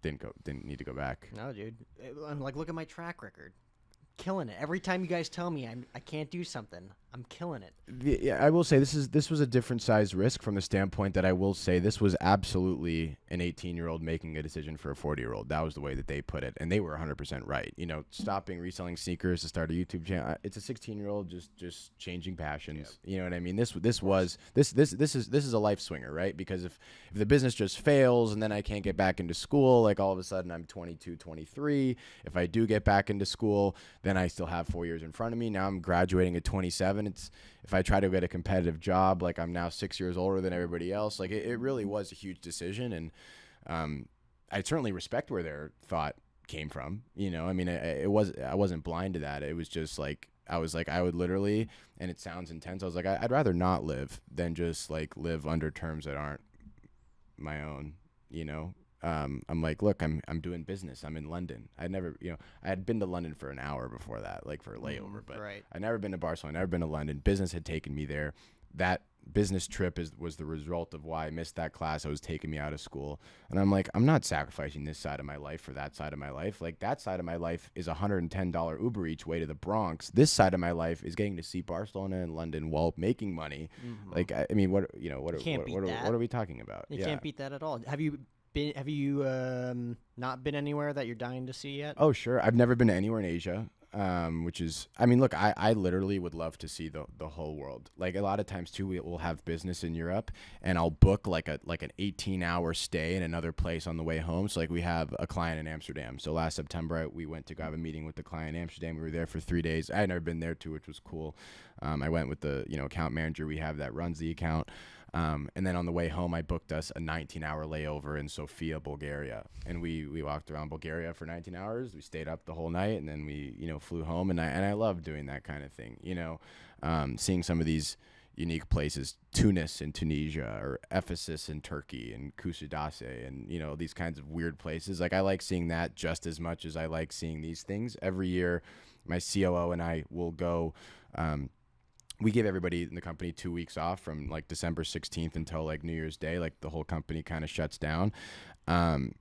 didn't need to go back. No, dude. I'm like, look at my track record. Killing it. Every time you guys tell me I can't do something, I'm killing it. Yeah, I will say this was a different size risk, from the standpoint that I will say this was absolutely an 18-year-old making a decision for a 40-year-old. That was the way that they put it, and they were 100% right. Stopping reselling sneakers to start a YouTube channel. It's a 16-year-old just changing passions. Yep. You know what I mean? This is a life swinger, right? Because if the business just fails and then I can't get back into school, like all of a sudden I'm 22, 23. If I do get back into school, then I still have 4 years in front of me. Now I'm graduating at 27. If I try to get a competitive job, like I'm now 6 years older than everybody else. Like it really was a huge decision, and I certainly respect where their thought came from. I mean, I wasn't blind to that. It was just like I would literally, and it sounds intense, I was like, I'd rather not live than just like live under terms that aren't my own. I'm like, look, I'm doing business. I'm in London. I had been to London for an hour before that, like for a layover, but right. I'd never been to Barcelona, never been to London. Business had taken me there. That business trip was the result of why I missed that class that was taking me out of school. And I'm like, I'm not sacrificing this side of my life for that side of my life. Like, that side of my life is $110 Uber each way to the Bronx. This side of my life is getting to see Barcelona and London while making money. Like, I mean, what are we talking about? You can't beat that at all. Have you Have you not been anywhere that you're dying to see yet? Oh, sure. I've never been to anywhere in Asia, which is, I mean, look, I literally would love to see the whole world. Like a lot of times too, we will have business in Europe, and I'll book like an 18-hour stay in another place on the way home. So like we have a client in Amsterdam. So last September we went to go have a meeting with the client in Amsterdam. We were there for 3 days. I had never been there too, which was cool. I went with the account manager we have that runs the account. And then on the way home, I booked us a 19-hour layover in Sofia, Bulgaria. And we walked around Bulgaria for 19 hours. We stayed up the whole night, and then we, flew home. And I love doing that kind of thing, seeing some of these unique places, Tunis in Tunisia, or Ephesus in Turkey, and Kusadasi, and, these kinds of weird places. Like, I like seeing that just as much as I like seeing these things. Every year, my COO and I will go we give everybody in the company 2 weeks off from like December 16th until like New Year's Day. Like the whole company kind of shuts down. And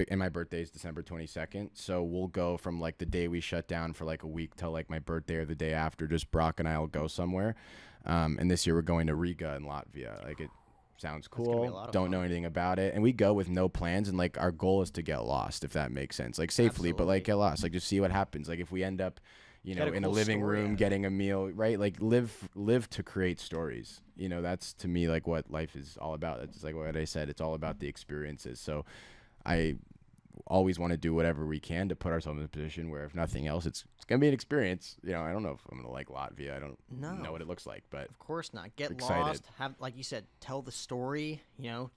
my birthday is December 22nd. So we'll go from like the day we shut down for like a week till like my birthday or the day after. Just Brock and I will go somewhere. And this year we're going to Riga in Latvia. Like it sounds cool. Don't know anything about it. And we go with no plans. And like our goal is to get lost, if that makes sense. Like safely, but like get lost. Like just see what happens. Like if we end up in a living room, getting a meal, right? Like live to create stories. That's to me like what life is all about. It's like what I said, it's all about the experiences. So I always want to do whatever we can to put ourselves in a position where, if nothing else, it's going to be an experience. I don't know if I'm going to like Latvia. I don't know what it looks like, but of course not. Get excited. Lost. Have, like you said, tell the story.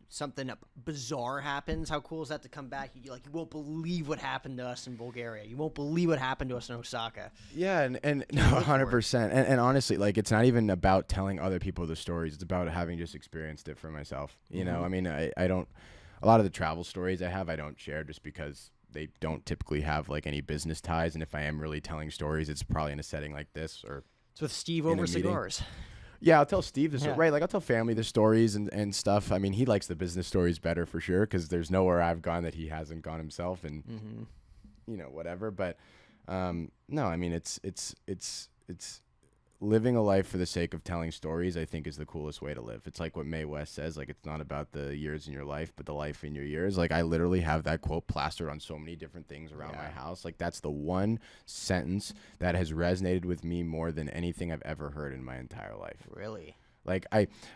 Something bizarre happens. How cool is that to come back? You won't believe what happened to us in Bulgaria. You won't believe what happened to us in Osaka. Yeah, and no, 100%. And honestly, like it's not even about telling other people the stories. It's about having just experienced it for myself. I mean, I don't. A lot of the travel stories I have, I don't share just because they don't typically have like any business ties. And if I am really telling stories, it's probably in a setting like this, or it's with Steve over cigars. Yeah, I'll tell Steve this, right? Like I'll tell family the stories and stuff. I mean, he likes the business stories better for sure, because there's nowhere I've gone that he hasn't gone himself, and whatever. But no, I mean, it's living a life for the sake of telling stories, I think, is the coolest way to live. It's like what Mae West says, like, it's not about the years in your life, but the life in your years. Like, I literally have that quote plastered on so many different things around my house. Like, that's the one sentence that has resonated with me more than anything I've ever heard in my entire life. Really? Like,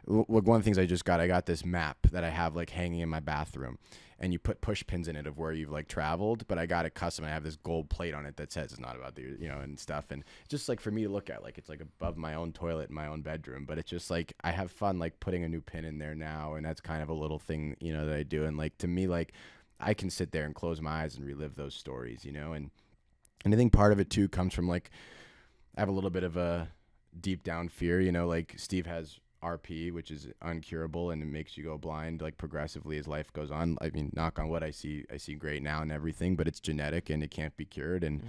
one of the things I got this map that I have, like, hanging in my bathroom. And you put push pins in it of where you've like traveled, but I got it custom. I have this gold plate on it that says it's not about the, and stuff. And just like for me to look at, like, it's like above my own toilet in my own bedroom, but it's just like, I have fun, like putting a new pin in there now. And that's kind of a little thing, that I do. And like, to me, like I can sit there and close my eyes and relive those stories, and I think part of it too comes from like, I have a little bit of a deep down fear, like Steve has RP, which is uncurable, and it makes you go blind like progressively as life goes on. I mean, knock on wood, I see great now and everything, but it's genetic and it can't be cured. And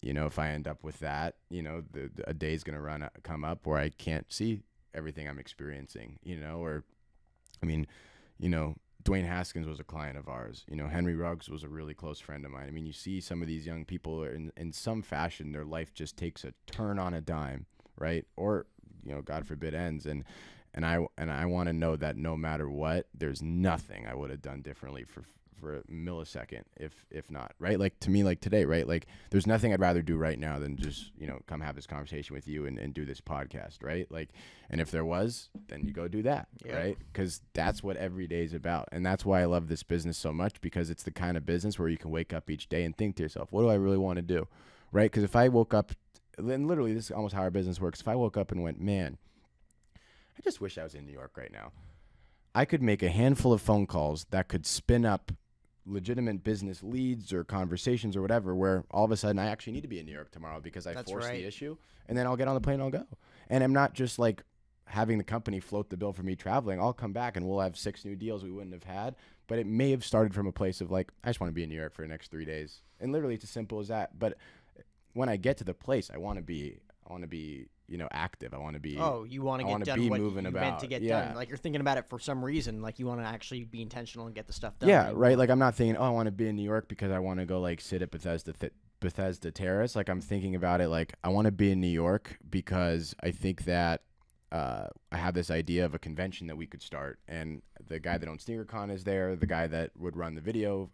if I end up with that, a day's gonna come up where I can't see everything I'm experiencing, or I mean, Dwayne Haskins was a client of ours. Henry Ruggs was a really close friend of mine. I mean, you see some of these young people in some fashion, their life just takes a turn on a dime, right? Or God forbid ends, and I want to know that no matter what, there's nothing I would have done differently for a millisecond, if not, right? Like to me, like today, right? Like there's nothing I'd rather do right now than just come have this conversation with you and do this podcast, right? Like, and if there was, then you go do that, right? Because that's what every day is about, and that's why I love this business so much, because it's the kind of business where you can wake up each day and think to yourself, what do I really want to do, right? Because if I woke up, and literally this is almost how our business works. If I woke up and went, man, I just wish I was in New York right now, I could make a handful of phone calls that could spin up legitimate business leads or conversations or whatever, where all of a sudden I actually need to be in New York tomorrow because I forced the issue, and then I'll get on the plane and I'll go. And I'm not just like having the company float the bill for me traveling. I'll come back and we'll have 6 new deals we wouldn't have had, but it may have started from a place of like, I just want to be in New York for the next 3 days. And literally it's as simple as that. But when I get to the place, I want to be, active. I want to be. Oh, you want to get done what you meant to get done. Like you're thinking about it for some reason. Like you want to actually be intentional and get the stuff done. Yeah, right. Like I'm not thinking, I want to be in New York because I want to go like sit at Bethesda Terrace. Like I'm thinking about it like I want to be in New York because I think that I have this idea of a convention that we could start, and the guy that owns SneakerCon is there, the guy that would run the video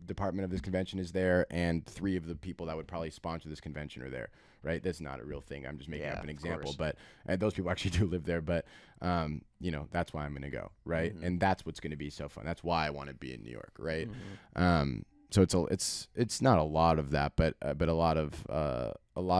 department of this convention is there, and 3 of the people that would probably sponsor this convention are there, right? That's not a real thing. I'm just making up an example, but those people actually do live there, but you know, that's why I'm going to go, right? And that's what's going to be so fun. That's why I want to be in New York, right? So it's not a lot of that, but a lot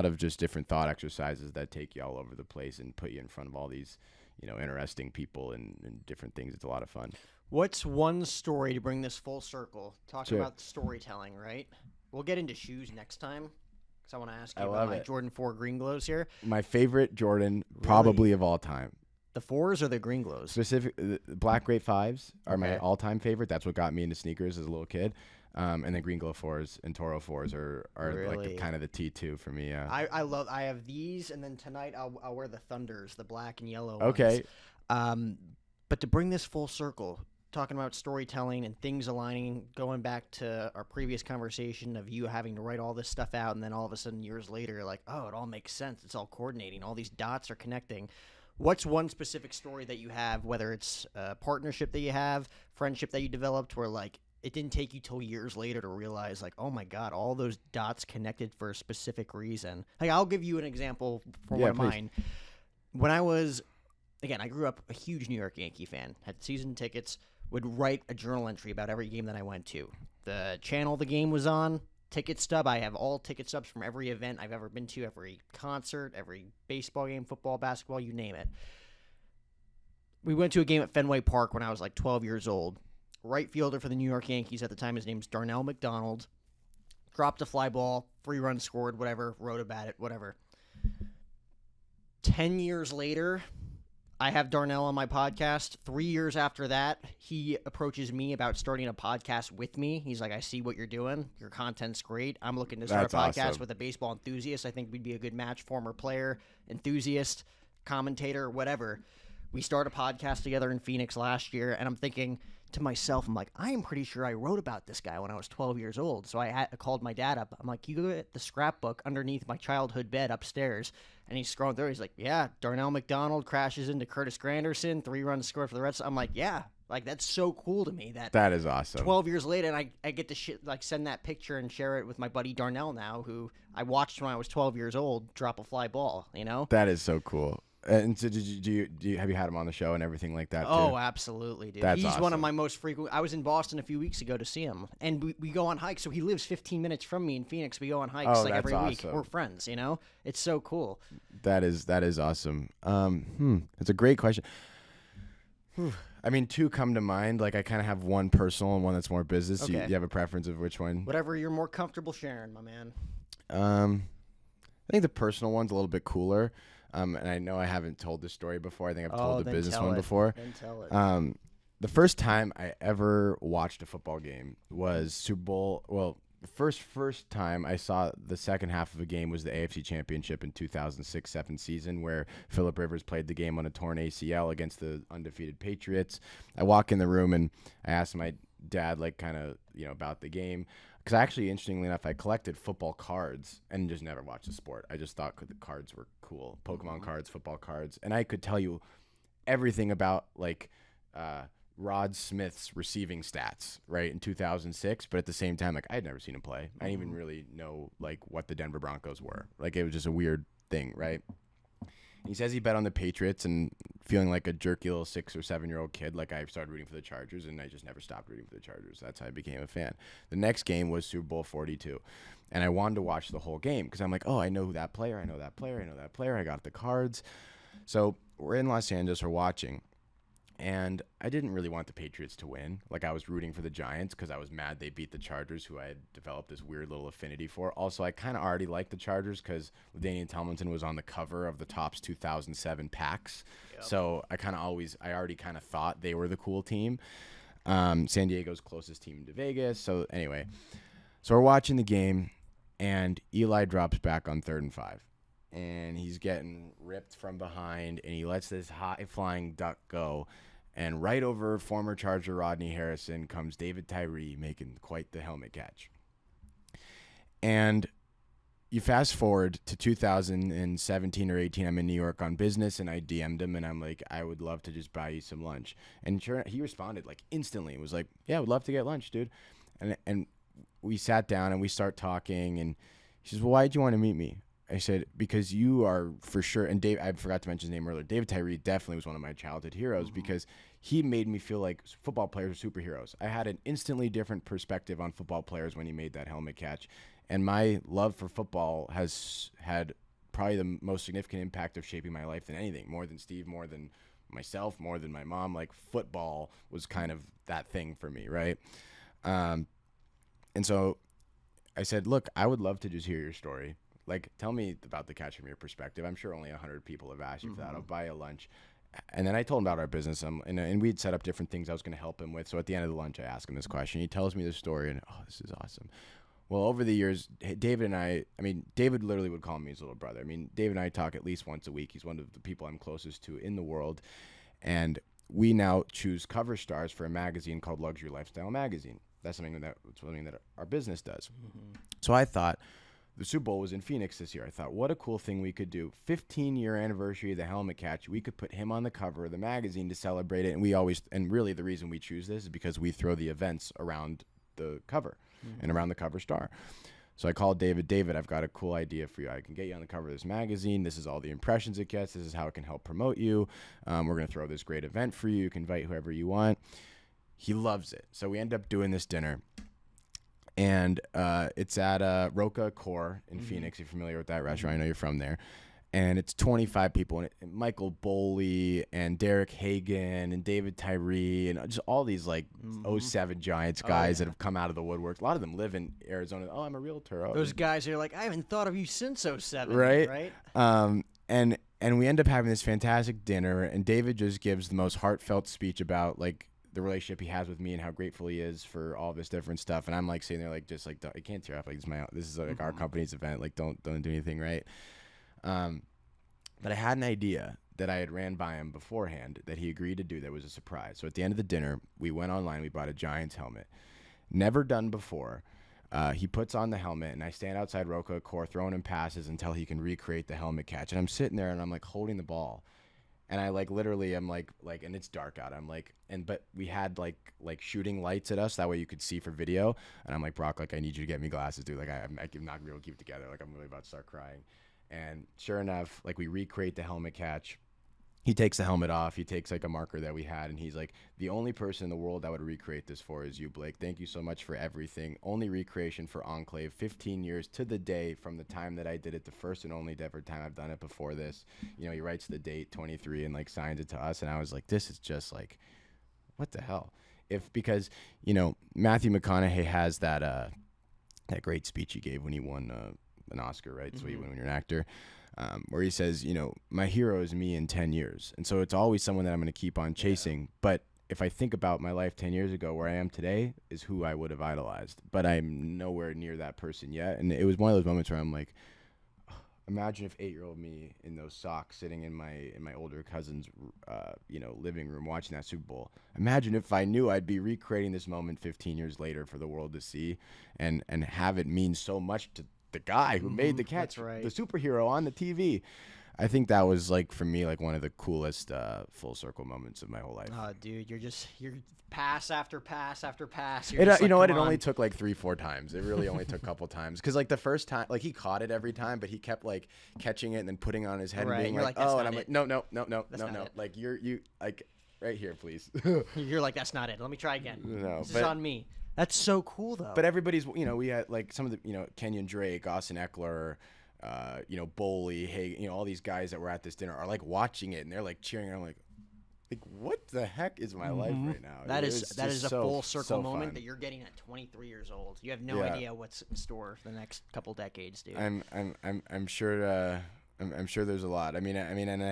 of just different thought exercises that take you all over the place and put you in front of all these, you know, interesting people and different things. It's a lot of fun. What's one story to bring this full circle? Talking about storytelling, right? We'll get into shoes next time because I want to ask you about my Jordan 4 green glows here. My favorite Jordan probably of all time. The 4s or the green glows? The Black Grape 5s are my all-time favorite. That's what got me into sneakers as a little kid. And then Green Glow 4s and Toro 4s are like kind of the T2 for me. Yeah. I have these, and then tonight I'll wear the Thunders, the black and yellow Okay. ones. But to bring this full circle, talking about storytelling and things aligning, going back to our previous conversation of you having to write all this stuff out, and then all of a sudden years later, you're like, oh, it all makes sense. It's all coordinating. All these dots are connecting. What's one specific story that you have, whether it's a partnership that you have, friendship that you developed, where like it didn't take you till years later to realize, like, oh my God, all those dots connected for a specific reason? Like, I'll give you an example for one of mine. When I was, again, I grew up a huge New York Yankee fan, had season tickets, would write a journal entry about every game that I went to. The channel the game was on, ticket stub. I have all ticket stubs from every event I've ever been to, every concert, every baseball game, football, basketball, you name it. We went to a game at Fenway Park when I was like 12 years old. Right fielder for the New York Yankees at the time, his name's Darnell McDonald. Dropped a fly ball, 3 runs scored, whatever, wrote about it, whatever. 10 years later, I have Darnell on my podcast. 3 years after that, he approaches me about starting a podcast with me. He's like, I see what you're doing. Your content's great. I'm looking to start a podcast with a baseball enthusiast. I think we'd be a good match, former player, enthusiast, commentator, whatever. We started a podcast together in Phoenix last year, and I'm thinking to myself, I'm like, I am pretty sure I wrote about this guy when I was 12 years old. So I called my dad up. I'm like, you go get the scrapbook underneath my childhood bed upstairs. And he's scrolling through. He's like, yeah, Darnell McDonald crashes into Curtis Granderson, 3 runs scored for the Red Sox. I'm like, yeah, like that's so cool to me. That is awesome. 12 years later, and I get to send that picture and share it with my buddy Darnell now, who I watched when I was 12 years old drop a fly ball, you know? That is so cool. And so, have you had him on the show and everything like that? Oh, too? Absolutely, dude. That's He's awesome. one of my most frequent. I was in Boston a few weeks ago to see him, and we go on hikes. So he lives 15 minutes from me in Phoenix. We go on hikes like every week. We're friends, you know. It's so cool. That is awesome. It's a great question. I mean, 2 come to mind. Like I kind of have one personal and one that's more business. Okay. You have a preference of which one? Whatever you're more comfortable sharing, my man. I think the personal one's a little bit cooler. And I know I haven't told this story before. I think I've told the business one before. Then tell it. The first time I ever watched a football game was Super Bowl. Well, the first time I saw the second half of a game was the AFC Championship in 2006-07 season, where Phillip Rivers played the game on a torn ACL against the undefeated Patriots. I walk in the room and I asked my dad, like, kind of, you know, about the game. Because actually, interestingly enough, I collected football cards and just never watched the sport. I just thought the cards were cool. Pokemon cards, football cards. And I could tell you everything about, like, Rod Smith's receiving stats, right, in 2006. But at the same time, like, I had never seen him play. I didn't even really know, like, what the Denver Broncos were. Like, it was just a weird thing, right? He says he bet on the Patriots, and feeling like a jerky little 6 or 7-year-old kid, like I started rooting for the Chargers, and I just never stopped rooting for the Chargers. That's how I became a fan. The next game was Super Bowl 42, and I wanted to watch the whole game because I'm like, oh, I know that player, I know that player, I know that player. I got the cards. So we're in Los Angeles, we're watching, and I didn't really want the Patriots to win. Like, I was rooting for the Giants because I was mad they beat the Chargers, who I had developed this weird little affinity for. Also, I kind of already liked the Chargers because LaDainian Tomlinson was on the cover of the Topps 2007 packs. Yep. So I already kind of thought they were the cool team. San Diego's closest team to Vegas. So anyway, so we're watching the game, and Eli drops back on 3rd and 5. And he's getting ripped from behind, and he lets this high-flying duck go. And right over former Charger Rodney Harrison comes David Tyree, making quite the helmet catch. And you fast forward to 2017 or 18, I'm in New York on business, and I DM'd him, and I'm like, I would love to just buy you some lunch. And sure, he responded like instantly. It was like, yeah, I would love to get lunch, dude. And we sat down and we start talking, and he says, well, why did you want to meet me? I said, because you are for sure, and Dave, I forgot to mention his name earlier. David Tyree definitely was one of my childhood heroes because he made me feel like football players are superheroes. I had an instantly different perspective on football players when he made that helmet catch. And my love for football has had probably the most significant impact of shaping my life than anything, more than Steve, more than myself, more than my mom. Like, football was kind of that thing for me, right? And so I said, look, I would love to just hear your story. Like, tell me about the catch from your perspective. I'm sure only 100 people have asked you for that. I'll buy you lunch. And then I told him about our business, and we'd set up different things I was going to help him with. So at the end of the lunch, I ask him this question. He tells me the story, and this is awesome. Well, over the years, David and I mean, David literally would call me his little brother. I mean, David and I talk at least once a week. He's one of the people I'm closest to in the world. And we now choose cover stars for a magazine called Luxury Lifestyle Magazine. That's something that our business does. So I thought, the Super Bowl was in Phoenix this year. I thought, what a cool thing we could do. 15-year anniversary of the helmet catch. We could put him on the cover of the magazine to celebrate it. And really the reason we choose this is because we throw the events around the cover and around the cover star. So I called David. David, I've got a cool idea for you. I can get you on the cover of this magazine. This is all the impressions it gets. This is how it can help promote you. We're going to throw this great event for you. You can invite whoever you want. He loves it. So we end up doing this dinner. And it's at Roca Core in Phoenix. You're familiar with that restaurant. I know you're from there. And it's 25 people. And Michael Boley and Derek Hagan and David Tyree and just all these like 07 Giants guys that have come out of the woodwork. A lot of them live in Arizona. Oh, I'm a realtor. Oh, Those guys are like, I haven't thought of you since 07. Right? And we end up having this fantastic dinner. And David just gives the most heartfelt speech about like the relationship he has with me and how grateful he is for all this different stuff. And I'm like sitting there like, just like, I can't tear up. Like, this is like our company's event. Like, don't do anything, right? But I had an idea that I had ran by him beforehand that he agreed to do that was a surprise. So at the end of the dinner, we went online, we bought a Giants helmet. Never done before. He puts on the helmet, and I stand outside Roca Core throwing him passes until he can recreate the helmet catch. And I'm sitting there, and I'm like holding the ball. And I like literally I'm like and it's dark out. I'm like but we had like shooting lights at us that way you could see for video. And I'm like, Brock, like I need you to get me glasses, dude. Like I'm not gonna be able to keep it together. Like I'm really about to start crying. And sure enough, like we recreate the helmet catch. He takes the helmet off. He takes like a marker that we had, and he's like, the only person in the world I would recreate this for is you, Blake. Thank you so much for everything. Only recreation for Enclave. 15 years to the day from the time that I did it, the first and only ever time I've done it before this. You know, he writes the date 23 and like signs it to us, and I was like, this is just like, what the hell? Because you know Matthew McConaughey has that great speech he gave when he won an Oscar, right? So you win when you're an actor. Where he says, you know, my hero is me in 10 years. And so it's always someone that I'm going to keep on chasing. Yeah. But if I think about my life 10 years ago, where I am today is who I would have idolized. But I'm nowhere near that person yet. And it was one of those moments where I'm like, imagine if 8-year-old me in those socks sitting in my older cousin's, living room watching that Super Bowl. Imagine if I knew I'd be recreating this moment 15 years later for the world to see and have it mean so much to the guy who made the catch, that's right. The superhero on the TV. I think that was like for me like one of the coolest full circle moments of my whole life. Oh, dude, you're pass after pass after pass. You know what? It only took like 3-4 times. It really only took a couple times because like the first time, like he caught it every time, but he kept like catching it and then putting it on his head and being like, oh, and I'm like, no, like you like right here, please. You're like, that's not it. Let me try again. No, this is on me. That's so cool, though. But everybody's, we had like some of the, Kenyon Drake, Austin Eckler, Boley, hey, all these guys that were at this dinner are like watching it and they're like cheering. I'm like, what the heck is my life right now? That is a full circle moment fun. that you're getting at 23 years old. You have no idea what's in store for the next couple decades, dude. I'm sure. I'm sure there's a lot. I mean, and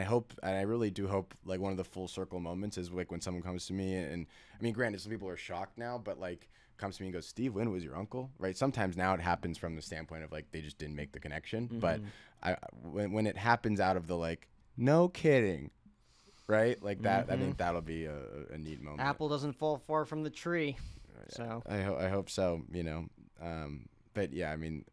I really do hope like one of the full circle moments is like when someone comes to me and I mean, granted, some people are shocked now, but like comes to me and goes, Steve Wynn was your uncle, right? Sometimes now it happens from the standpoint of like they just didn't make the connection, but when it happens out of the like, no kidding, right? Like that, I think that'll be a neat moment. Apple doesn't fall far from the tree, so I hope so, but yeah, I mean.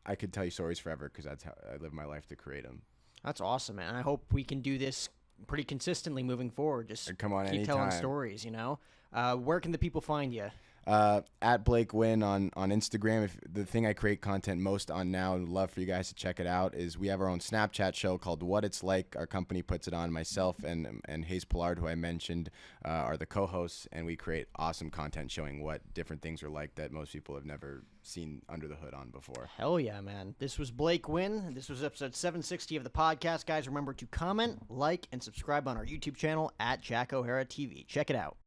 I could tell you stories forever because that's how I live my life to create them. That's awesome, man. I hope we can do this pretty consistently moving forward. Just Come on, keep telling anytime. stories, you know? Where can the people find you? At Blake Wynn on Instagram. If the thing I create content most on now, and would love for you guys to check it out, is we have our own Snapchat show called What It's Like. Our company puts it on. Myself and Hayes Pollard, who I mentioned, are the co-hosts, and we create awesome content showing what different things are like that most people have never seen under the hood on before. Hell yeah, man. This was Blake Wynn. This was episode 760 of the podcast. Guys, remember to comment, like, and subscribe on our YouTube channel at Jack O'Hara TV. Check it out.